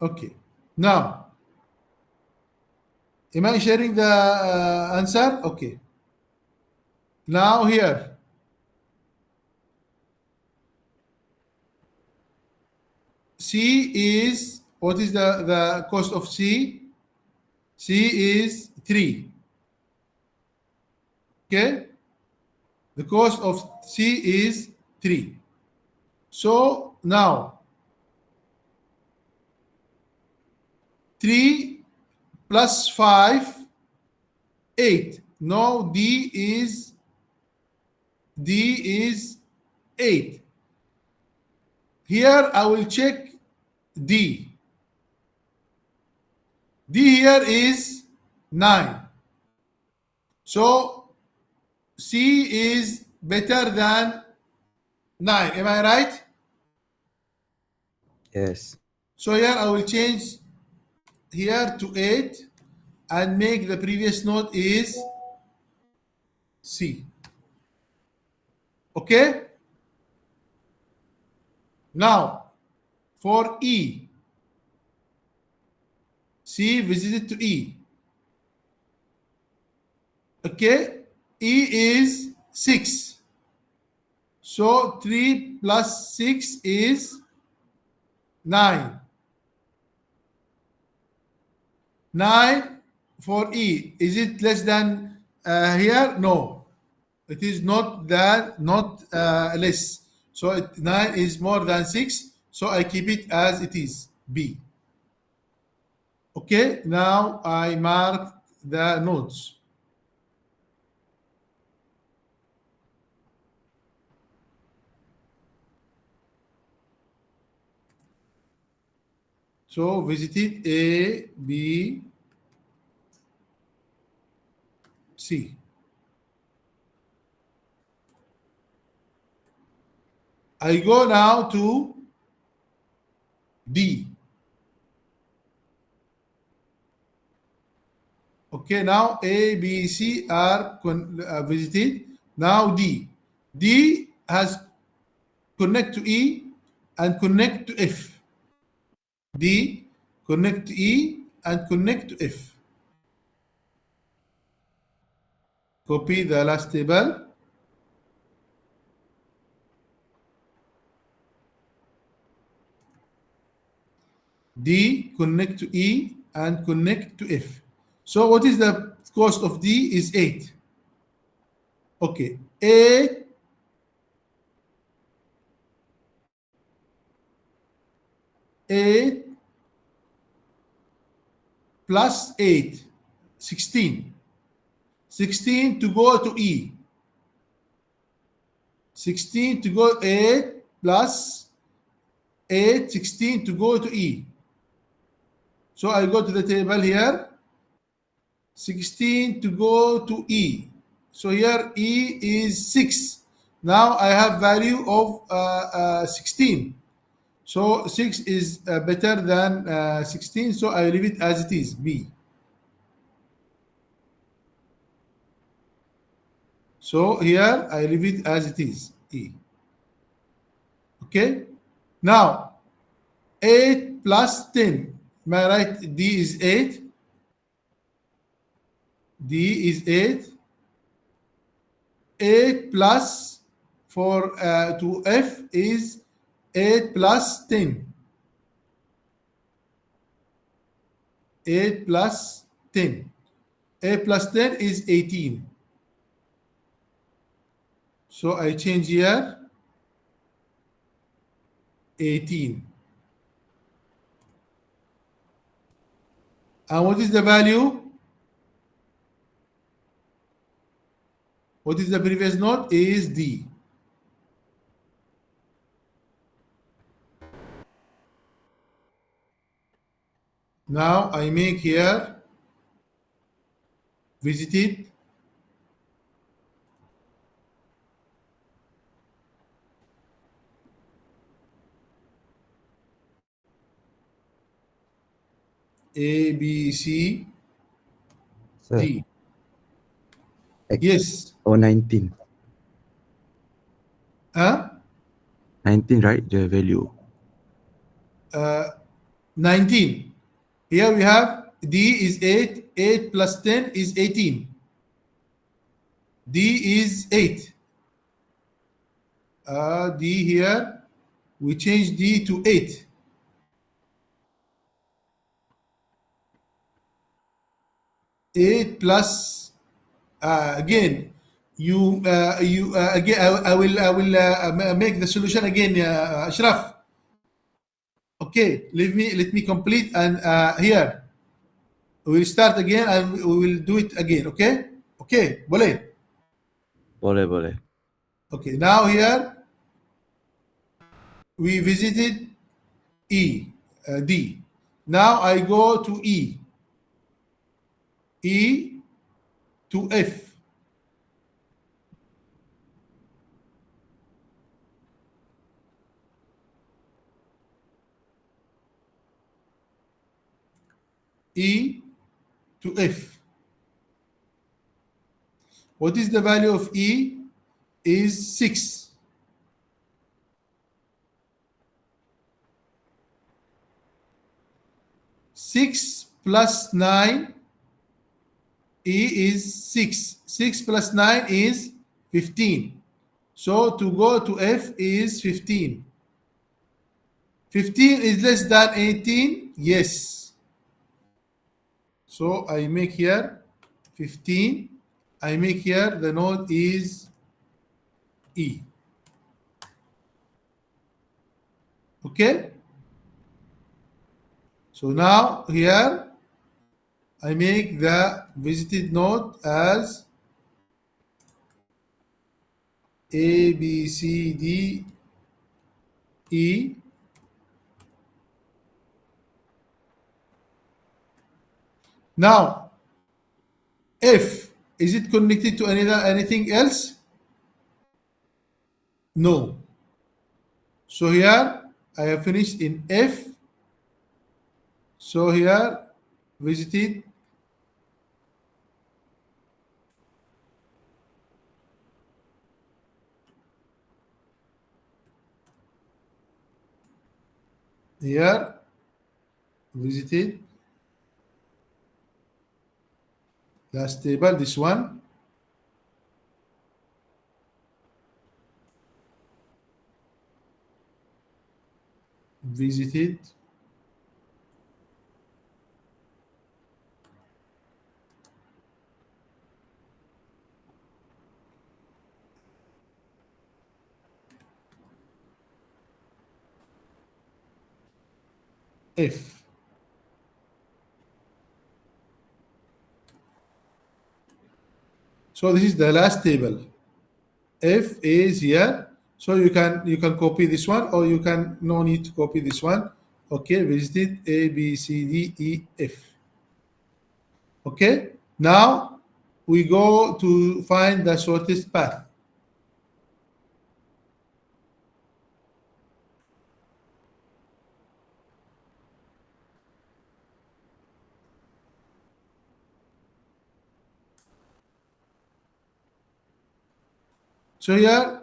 Okay. Now, am I sharing the answer? Okay. Now here, C is, what is the cost of C? C is 3. Okay? The cost of C is 3. So now, 3 plus 5, 8. No, D is 8. Here I will check D. D here is 9. So C is better than 9. Am I right? Yes. So here I will change here to 8 and make the previous node is C. Okay? Now, for E, C visited to E. Okay? E is 6. So 3 plus 6 is 9. 9 for E. Is it less than here? No. It is not that, not less. So 9 is more than 6. So I keep it as it is, B. Okay, now I mark the nodes. So visited A, B, C. I go now to D. Okay, now A, B, C are visited. Now D. D has connect to E and connect to F. D connect to E and connect to F. Copy the last table. D connect to E and connect to F. So what is the cost of D is 8. Okay, 8 plus 8, 16. 16 to go to E. 16 to go 8 plus 8, 16 to go to E. So I go to the table here. 16 to go to E. So here E is 6. Now I have value of 16. So 6 is better than 16. So I leave it as it is, B. So here I leave it as it is, E. Okay? Now, 8 plus 10. Am I right? D is 8. D is 8. 8 plus for to F is 8 plus 10. 8 plus 10. 8 plus 10 is 18. So I change here 18. And what is the value? What is the previous node? Is D. Now I make here visited A, B, C, Sir, D. X. Yes. Oh, 19. Huh? 19, right? The value. 19. Here we have D is 8. 8 plus 10 is 18. D is 8. D here, we change D to 8. 8 plus, again, you again, I will make the solution again, Ashraf. Okay, let me complete, and here we'll start again and we will do it again. Okay, boleh. Boleh, boleh. Okay, now here we visited D. Now I go to E to F. E to F. What is the value of E? Is 6. 6 plus 9, E is 6. 6 plus 9 is 15. So to go to F is 15. 15 is less than 18? Yes. So I make here 15. I make here the node is E. Okay? So now here I make the visited node as A, B, C, D, E. Now, F, is it connected to anything else? No. So here I have finished in F. So here visited here visited last table, this one, visited F. So this is the last table. F is here. So you can copy this one, or you can no need to copy this one. Okay, visited A, B, C, D, E, F. Okay, now we go to find the shortest path. So here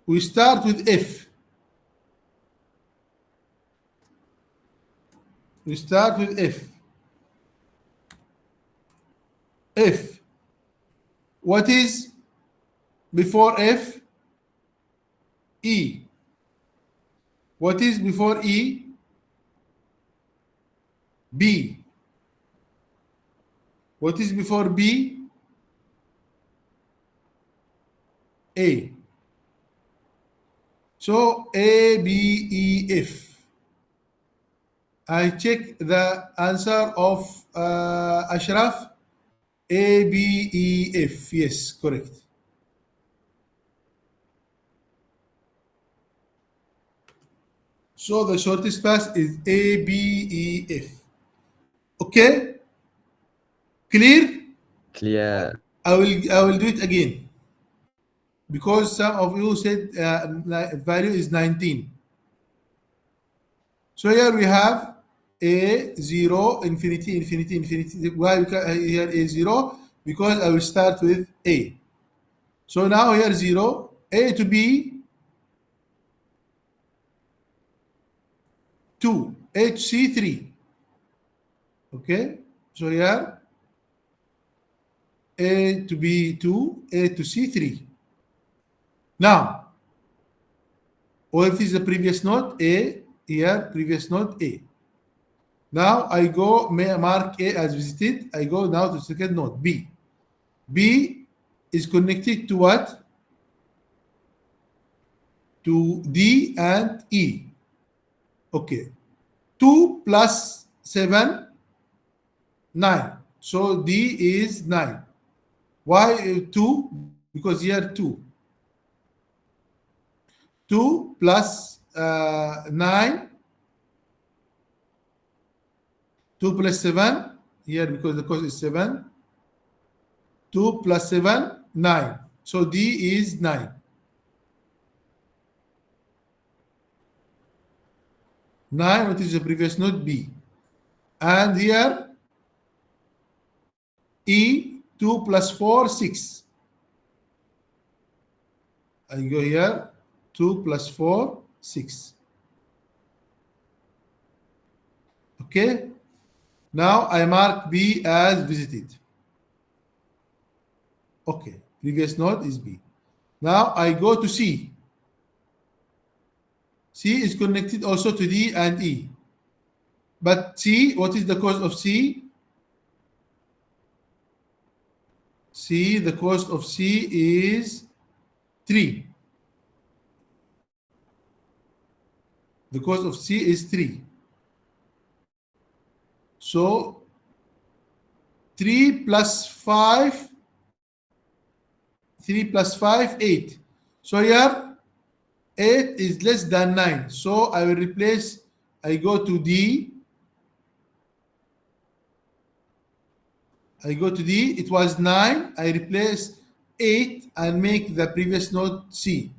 we start with F. We start with F. F. What is before F? E. What is before E? B. What is before B? A. So A, B, E, F. I check the answer of Ashraf. A, B, E, F. Yes, correct. So the shortest path is A, B, E, F. Okay, clear? Clear. I will do it again because some of you said value is 19. So here we have a 0, infinity, infinity, infinity. Why we here a 0? Because I will start with a. So now here 0, a to b 2, a to c 3. Okay, so here a to b 2, a to c 3. Now, what is the previous node? A, here previous node a. Now I go mark A as visited. I go now to second node B. B is connected to what? To D and E. Okay. 2 plus 7, 9. So D is 9. Why 2? Because here 2. 2 plus 9. 2 plus 7. Here because the cost is 7. 2 plus 7, 9. So D is 9. 9, what is the previous node? B. And here, E, 2 plus 4, 6. I go here, 2 plus 4, 6. Okay? Now I mark B as visited. Okay, previous node is B. Now I go to C. C is connected also to D and E. But C, what is the cost of C? C, the cost of C is 3. The cost of C is 3. So 3 plus 5, 3 plus 5, 8. So here 8 is less than 9. So I will replace, I go to D. I go to D, it was 9. I replace 8 and make the previous node C.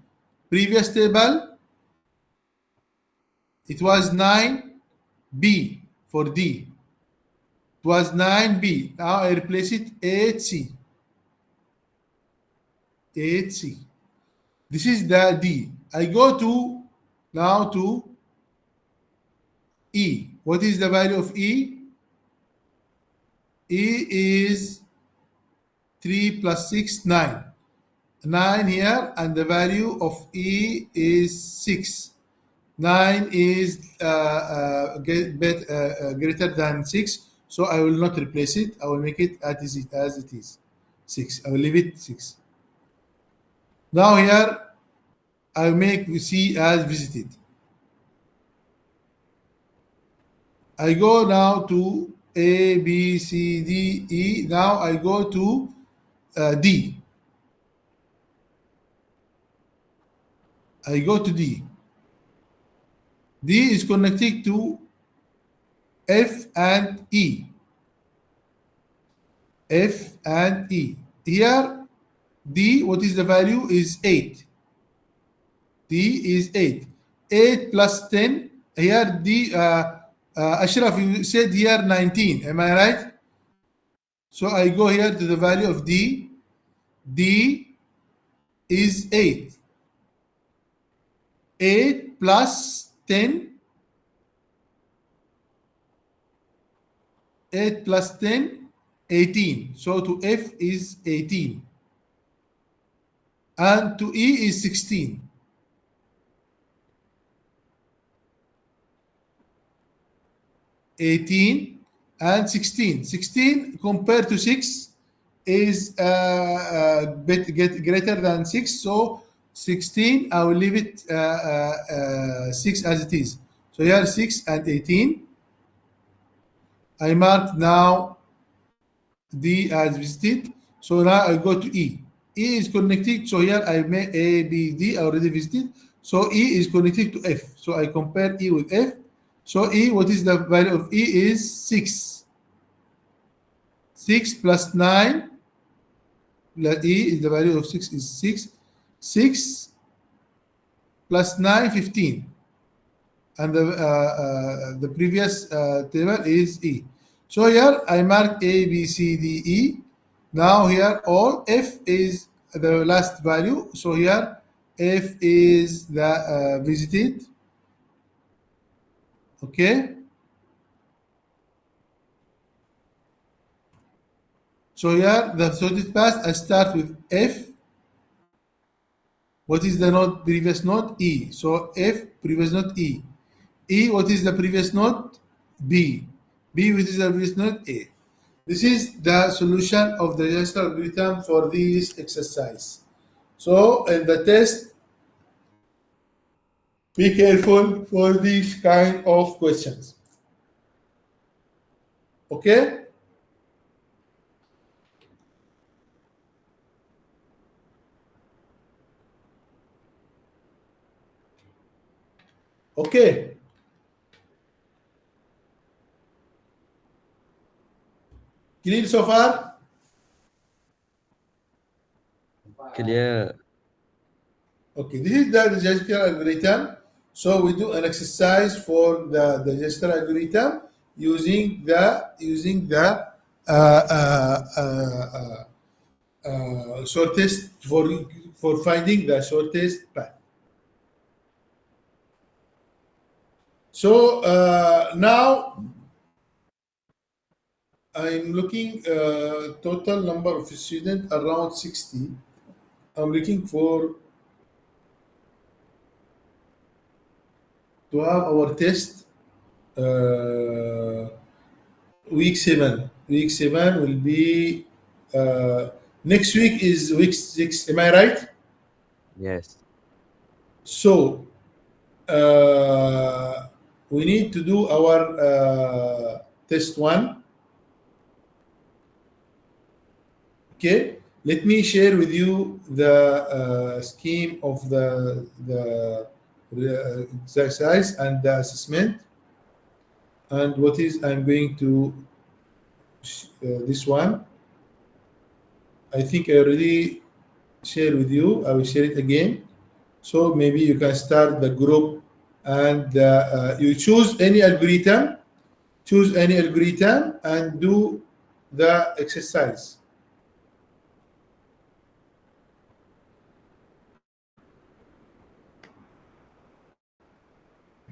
Previous table, it was 9B for D. It was 9B. Now I replace it 8C. 8C. This is the D. I go to now to E. What is the value of E? E is 3 plus 6, 9. 9 here, and the value of E is 6. 9 is greater than 6, so I will not replace it. I will make it as it is. 6. I will leave it 6. Now here, I make C as visited. I go now to A, B, C, D, E. Now I go to D. I go to D. D is connected to F and E. F and E. Here, D, what is the value? Is 8. D is 8. 8 plus 10. Here, D, Ashraf, you said here 19. Am I right? So I go here to the value of D. D is 8. 8 plus 10. 8 plus 10, 18. So to F is 18. And to E is 16. 18, and 16. 16 compared to 6 is greater than 6. So 16, I will leave it 6 as it is. So here 6 and 18. I mark now D as visited. So now I go to E. E is connected. So here I made A, B, D already visited. So E is connected to F. So I compare E with F. So E, what is the value of E is 6. 6 plus 9. E is the value of 6 is 6. 6 plus 9, 15. And the previous table is E. So here I mark A, B, C, D, E. Now here all F is the last value. So here F is the visited. Okay. So here the sorted path, I start with F. What is the node, previous node? E. So F, previous node E. E, what is the previous node? B. B, what is the previous node? A. This is the solution of the digital algorithm for this exercise. So in the test, be careful for these kind of questions. Okay? Okay. Clear so far? Clear. Okay, this is the digital algorithm. So we do an exercise for the digital algorithm using the shortest for finding the shortest path. So now I'm looking total number of students around 60. I'm looking for to have our test week 7. Week 7 will be next week is week 6. Am I right? Yes. So we need to do our test 1. Okay, let me share with you the scheme of the exercise and the assessment, and what is I'm going to this one. I think I already shared with you. I will share it again. So maybe you can start the group and you choose any algorithm. Choose any algorithm and do the exercise.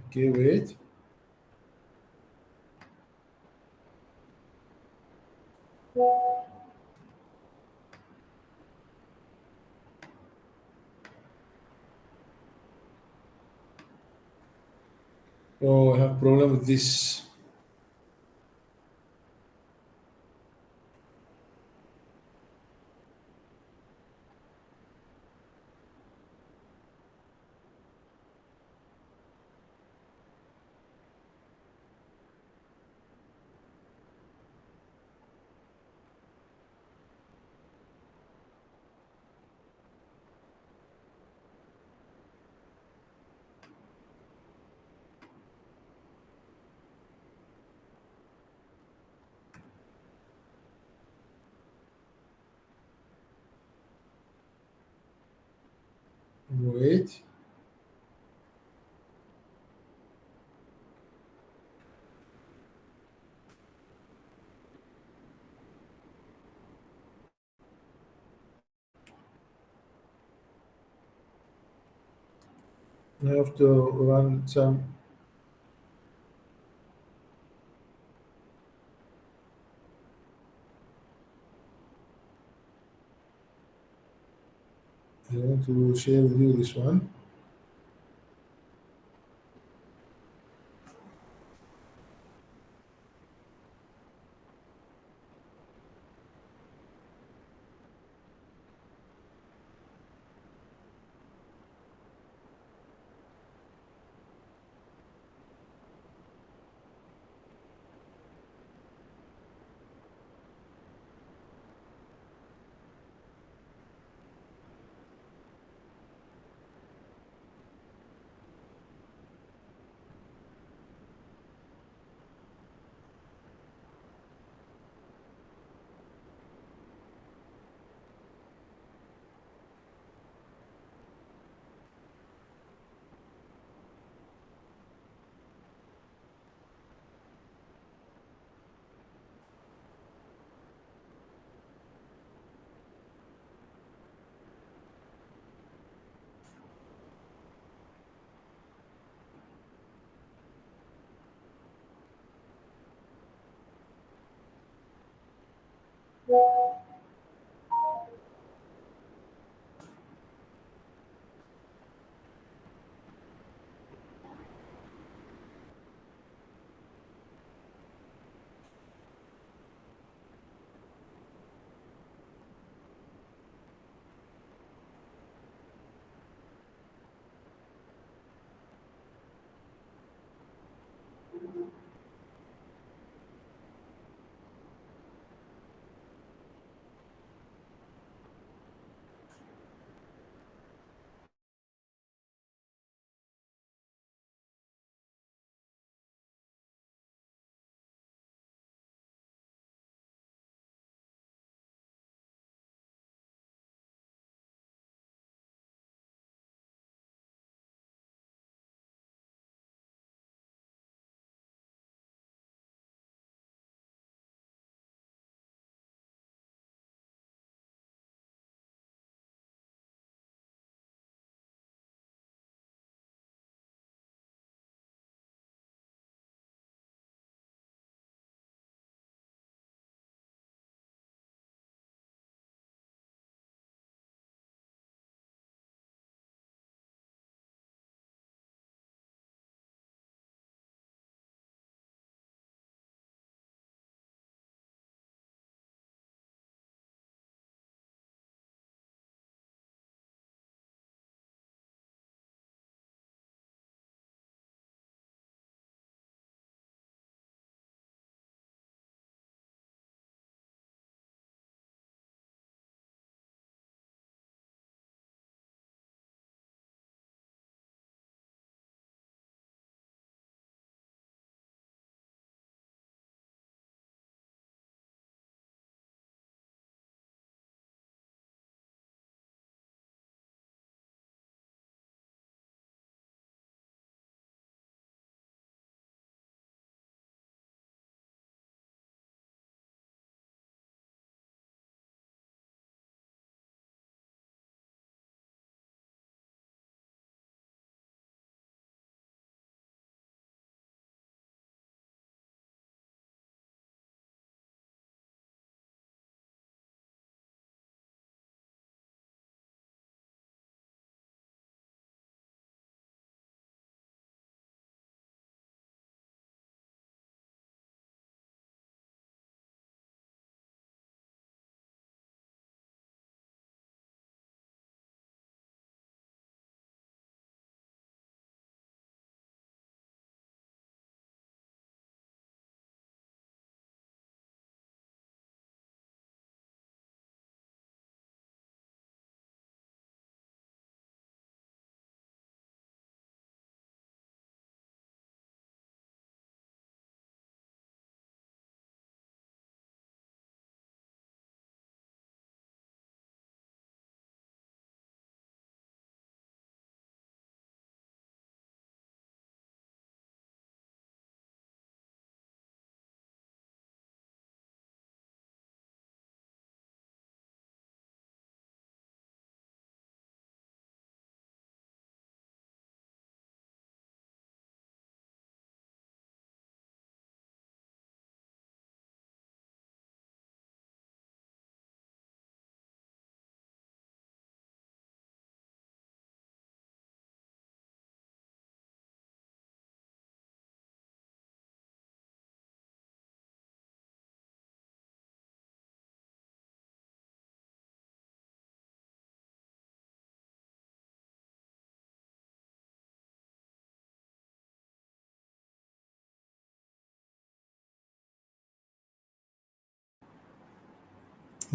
Okay, wait. Oh, I have problem with this. Wait. I have to run some. I want to share with you this one.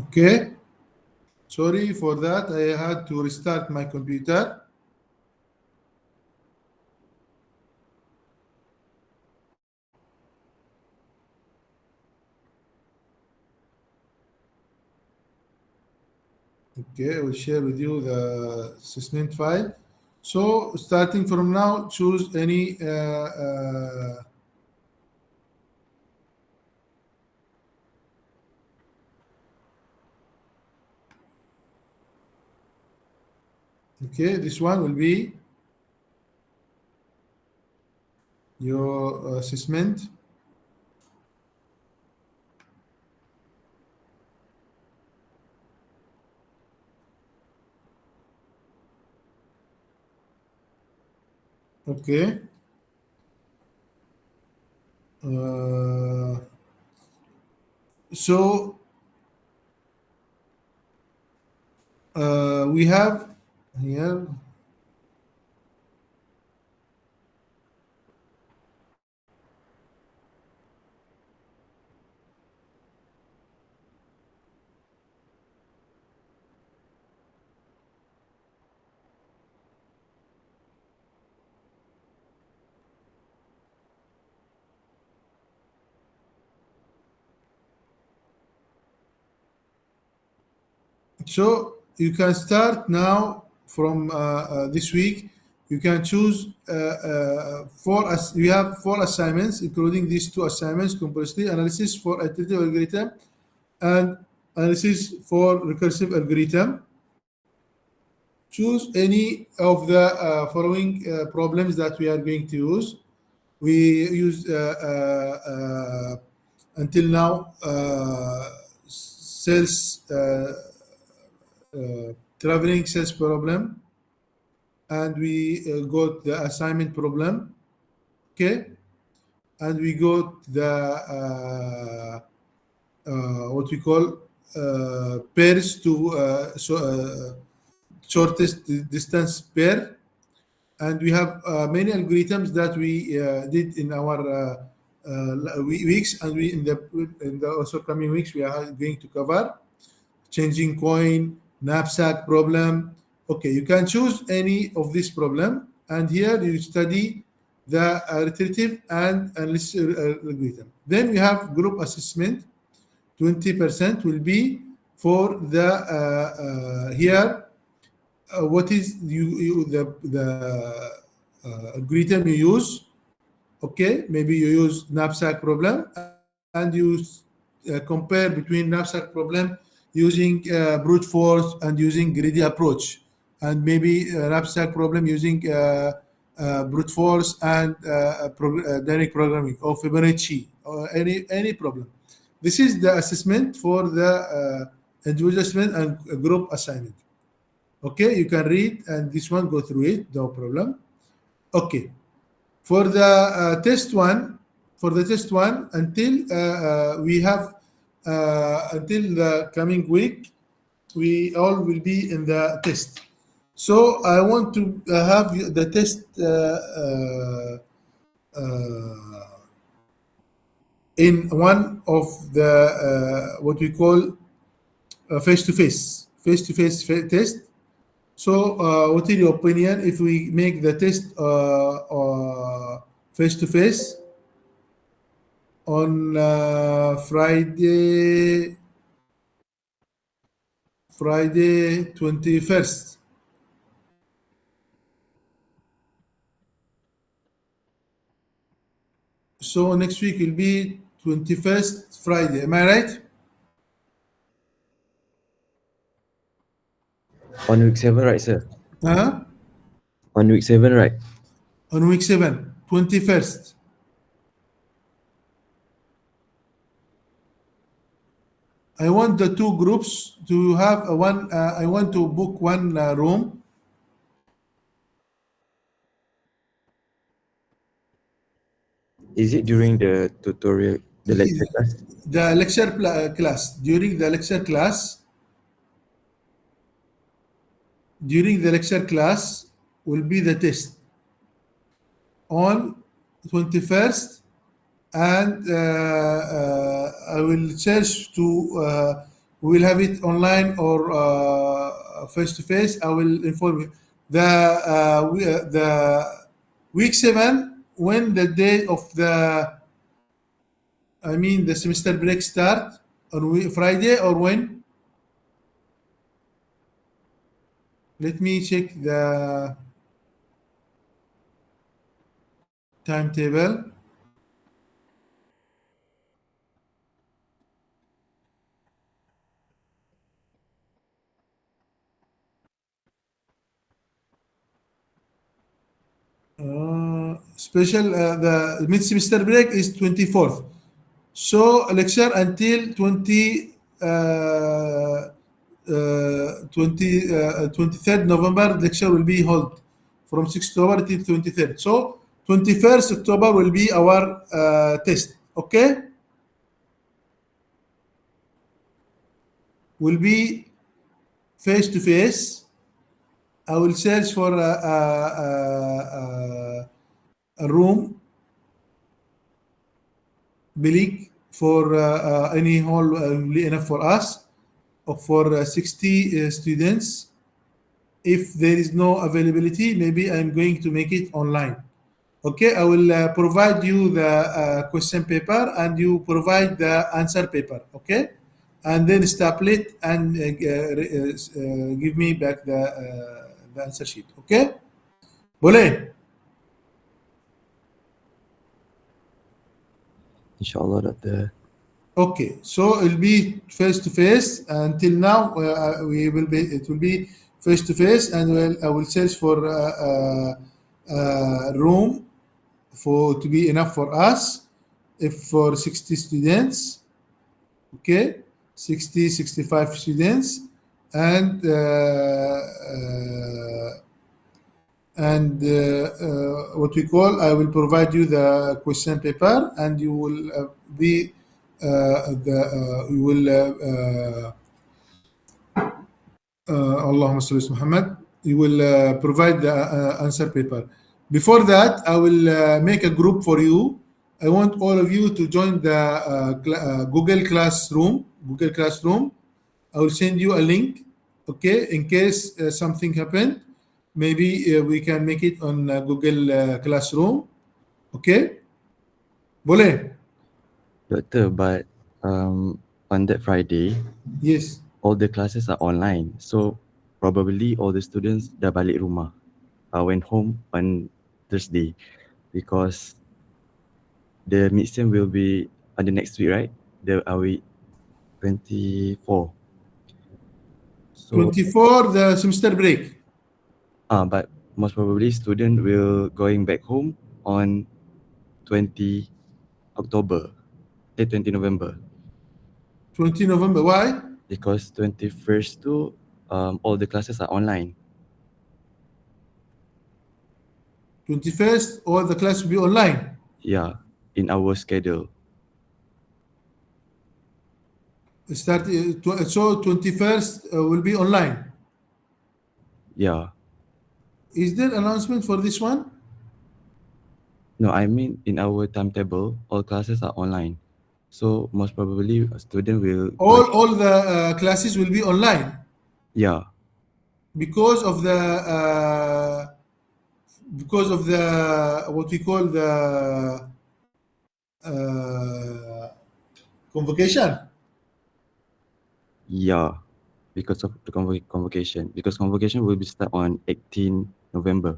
Okay, sorry for that. I had to restart my computer. Okay, I will share with you the assessment file. So starting from now, choose any okay, this one will be your assessment. Okay. Uh, so we have here. So you can start now from this week. You can choose you have four assignments, including these two assignments: complexity analysis for iterative algorithm and analysis for recursive algorithm. Choose any of the following problems that we are going to use. We use until now sales traveling sales problem, and we got the assignment problem. Okay, and we got the what we call pairs to shortest distance pair, and we have many algorithms that we did in our weeks, and we in the also coming weeks we are going to cover changing coin, knapsack problem. Okay, you can choose any of this problem, and here you study the iterative and analysis algorithm. Then we have group assessment. 20% will be for the here. What is the algorithm you use? Okay, maybe you use knapsack problem, and you compare between knapsack problem using brute force and using greedy approach, and maybe knapsack problem using brute force and dynamic programming or Fibonacci or any problem. This is the assessment for the individual assessment and group assignment. Okay, you can read and this one go through it, no problem. Okay, for the test one, until we have until the coming week, we all will be in the test. So I want to have the test in one of the what we call face-to-face test. So, what is your opinion if we make the test face to face on Friday 21st? So next week will be 21st Friday. Am I right? On week 7, right, sir? Huh? On week 7, right? On week 7, 21st. I want the two groups to have a one. I want to book one room. Is it during the tutorial, the lecture class? The class. During the lecture class will be the test on 21st, and I will search to we will have it online or face to face. I will inform you. The week 7, when the day of the the semester break start, on Friday or when? Let me check the timetable. Special the mid semester break is 24th. So lecture until 23rd November lecture will be held from 6th October till 23rd. So 21st October will be our test. Okay, will be face to face. I will search for a room big for any hall will be enough for us for 60 students. If there is no availability, maybe I'm going to make it online. Okay, I will provide you the question paper and you provide the answer paper. Okay, and then staple it and give me back the answer sheet. Okay, Boleh? Inshallah, Doctor. Okay, so it'll be face to face. Until now, we will be. It will be face to face, and I will search for room for to be enough for us. If for 60 students, okay, 60, 65 students, and what we call, I will provide you the question paper, and you will be you will Allahumma salli ala Muhammad. You will provide the answer paper. Before that, I will make a group for you. I want all of you to join the Google Classroom. Google Classroom. I will send you a link. Okay, in case something happened, maybe we can make it on Google Classroom. Okay, boleh? Doctor, but on that Friday, Yes. all the classes are online. So probably all the students dah balik rumah. I went home on Thursday because the midterm will be on the next week, right? The are we 24. So 24 the semester break. but most probably student will going back home on 20 October, 20 November. 20 November. Why? Because 21st to all the classes are online. 21st, all the class will be online. Yeah, in our schedule. Start so 21st will be online. Yeah. Is there announcement for this one? No, I mean in our timetable, all classes are online. So most probably a student will going. All the classes will be online Yeah, because of the what we call the uh, convocation. yeah, because of the convocation. Because convocation will be start on 18 November.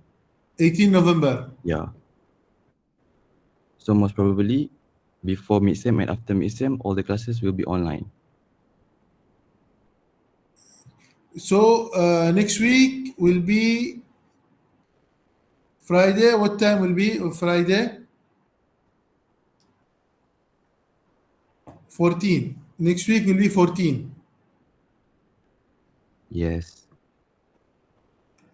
18 November. Yeah. So most probably before mid-sem and after mid-sem, all the classes will be online. So next week will be Friday. What time will be Friday? 14. Next week will be 14. Yes.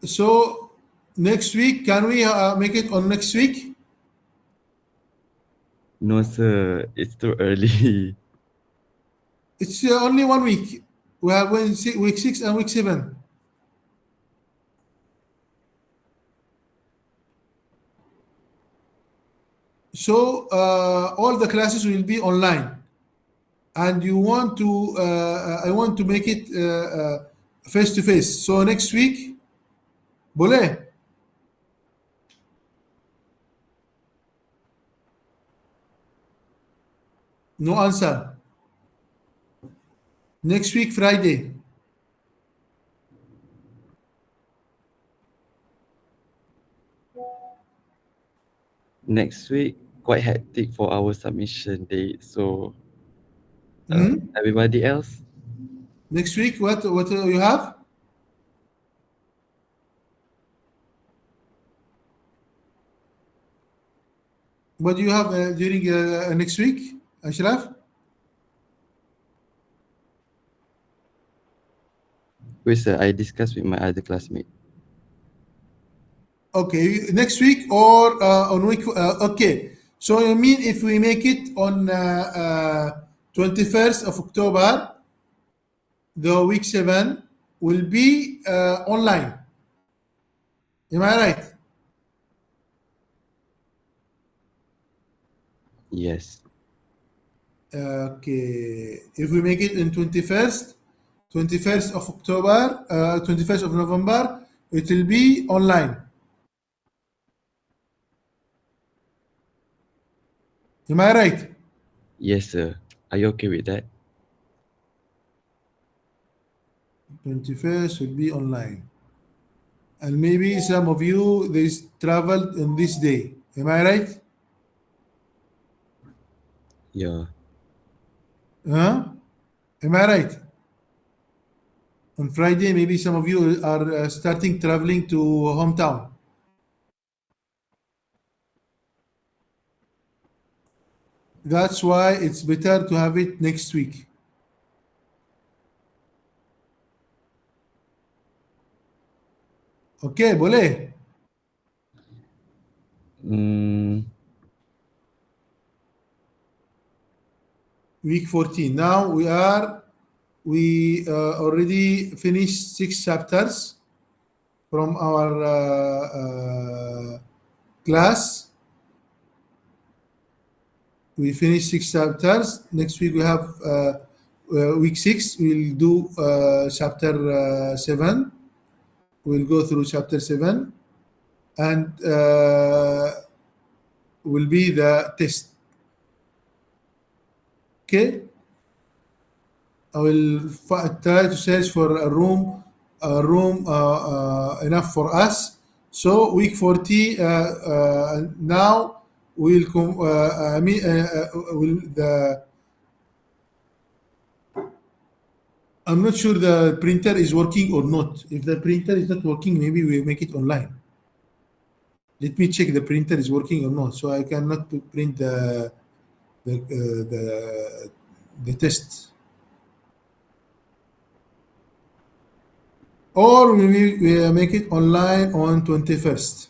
So next week, can we make it on next week? No, sir, it's too early. It's only 1 week. We have week 6 and week 7. So all the classes will be online, and you want to I want to make it face to face. So next week, boleh? No answer. Next week, Friday. Next week, quite hectic for our submission date. So Hmm? everybody else, Next week, what you have? What do you have during next week, Ashraf? wait, sir, I discussed with my other classmate. Okay, next week or on week. Okay, so you mean if we make it on 21st of October, the week 7 will be online. Am I right? Yes. Okay, if we make it in 21st of October, 21st of November, it will be online. Am I right? Yes, sir. Are you okay with that? 21st will be online. And maybe some of you they traveled on this day. Am I right? Yeah. Huh? Am I right? On Friday, maybe some of you are starting traveling to hometown. That's why it's better to have it next week. Okay, boleh. Mm, Week 14. Now we already finished 6 chapters from our class. We finished 6 chapters. Next week we have week 6. We'll do chapter 7. We'll go through chapter 7 and will be the test. Okay, I will try to search for a room enough for us. So week 40 now will come. I mean, will the I'm not sure the printer is working or not. If the printer is not working, maybe we make it online. Let me check the printer is working or not. So I cannot print the test. Or we make it online on 21st.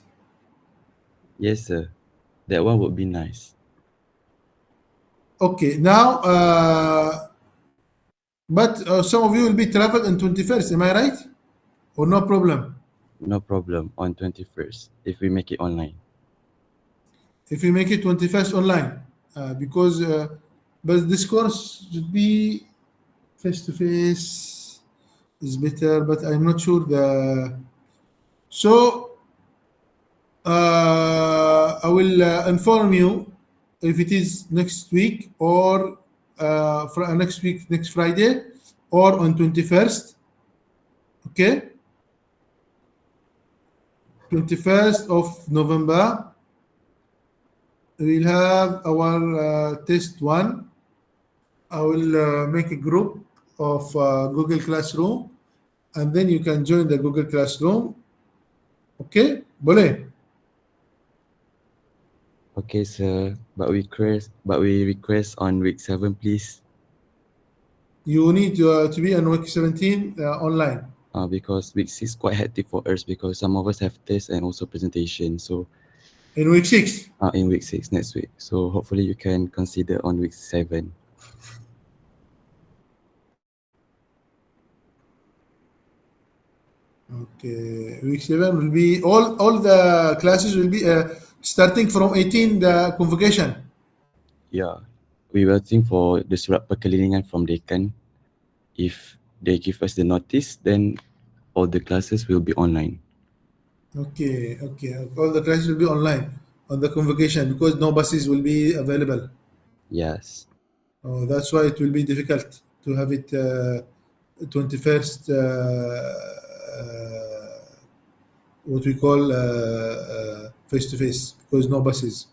yes, sir. That one would be nice. Okay, now, but some of you will be traveled on 21st. Am I right? Or no problem? No problem on 21st if we make it online. If you make it 21st online, because but this course should be face to face is better. But I'm not sure the so I will inform you if it is next week or next week, next Friday, or on 21st. Okay, 21st of November, we'll have our test one. I will make a group of Google Classroom, and then you can join the Google Classroom. Okay, boleh. Okay, sir. But we request on week 7, please. You need to be on week 17 online. Because week 6 quite hectic for us because some of us have tests and also presentation. So In week 6, in week 6 next week. So hopefully you can consider on week 7. okay, week 7 will be all the classes will be starting from 18 the convocation. Yeah. We waiting for the surat perkelilingan from dekan. If they give us the notice, then all the classes will be online. Okay, okay. All the classes will be online on the convocation because no buses will be available. Yes. That's why it will be difficult to have it 21st, what we call face to face because no buses.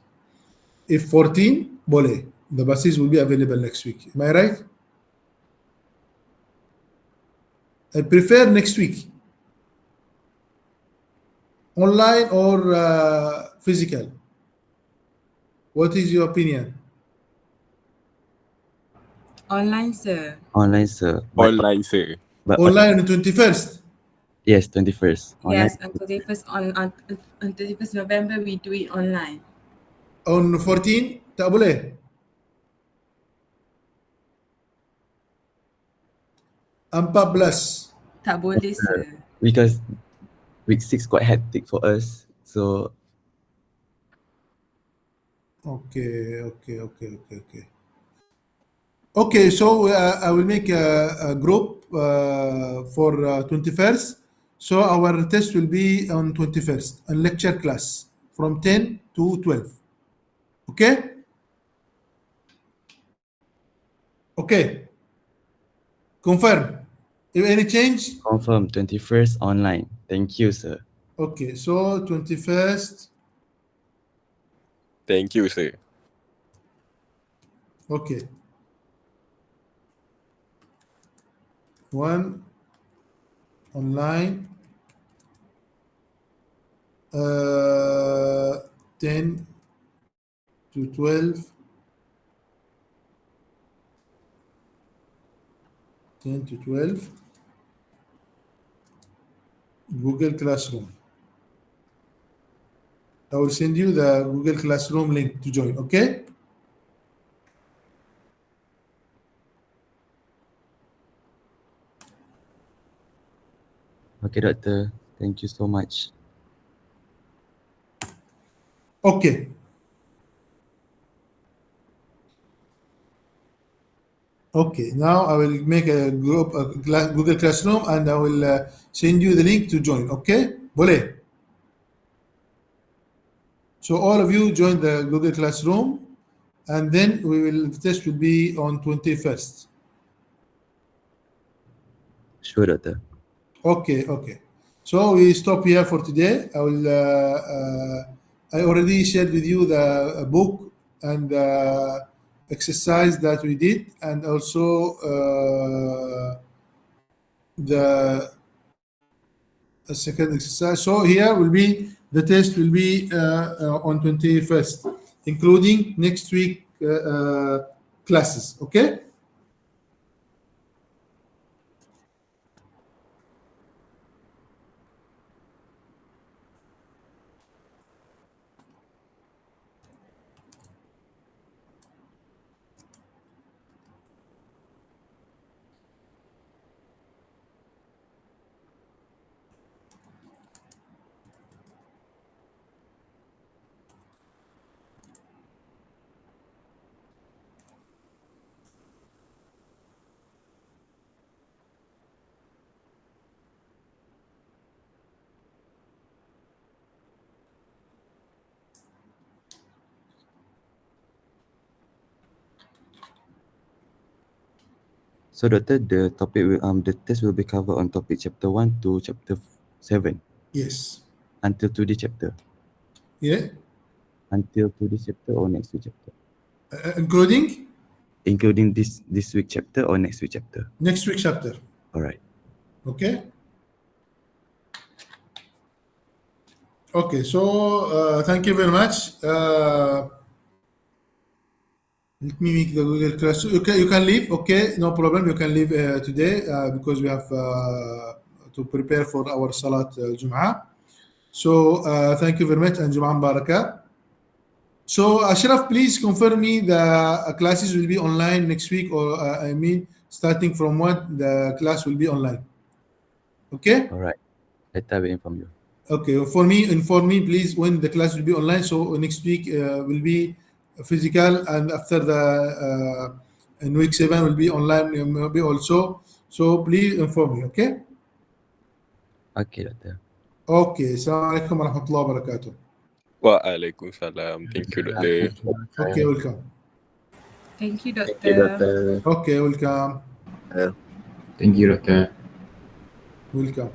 If 14, bole, the buses will be available next week. Am I right? I prefer next week, online or physical. What is your opinion? Online, sir. Online, sir. Online, sir. But Online on 21st. Yes, 21st. Online. Yes, on 21st on 21st November we do it online. On 14 tak boleh? 14. Tak boleh sir. Because week 6 quite hectic for us. So Okay. Okay, so I will make a group for 21st. So our test will be on 21st, a lecture class from 10 to 12. Okay? Okay. Confirm. If any change? confirm 21st online. Thank you, sir. Okay, so 21st. Thank you, sir. Okay. One online. 10 to 12. 10 to 12. Google Classroom. I will send you the Google Classroom link to join, okay? Okay, doctor. Thank you so much. Okay. Okay, now I will make a group, Google Classroom, and I will send you the link to join, okay? Boleh. So all of you join the Google Classroom, and then the test will be on 21st. Sure, doctor. Okay. So we stop here for today. I already shared with you the book and the exercise that we did, and also the second exercise. So here will be the test will be on 21st, including next week classes. Okay. So, doctor, the test will be covered on topic chapter 1 to chapter 7 Yes. until to this chapter. Yeah. Until to this chapter or next week chapter. Including Including this week chapter or next week chapter. next week chapter. All right. Okay. Okay. So thank you very much. Let me make the Google Classroom. You can leave. Okay, no problem. You can leave today because we have to prepare for our Salat Jum'ah. So thank you very much and Jum'ah Mubarakah. So Ashraf, please confirm me the classes will be online next week, or I mean, starting from what the class will be online. Okay. All right. Later I will inform you. Okay. Inform me, please, when the class will be online. So next week will be physical, and after the in week 7 will be online, maybe also. So please inform me. Okay. Okay, doctor. Okay. Assalamualaikum warahmatullahi wabarakatuh. Waalaikumsalam. Thank you, doctor. Okay. Welcome. Thank you, Thank you, doctor. doctor. Okay. Welcome. Thank you, doctor. Welcome.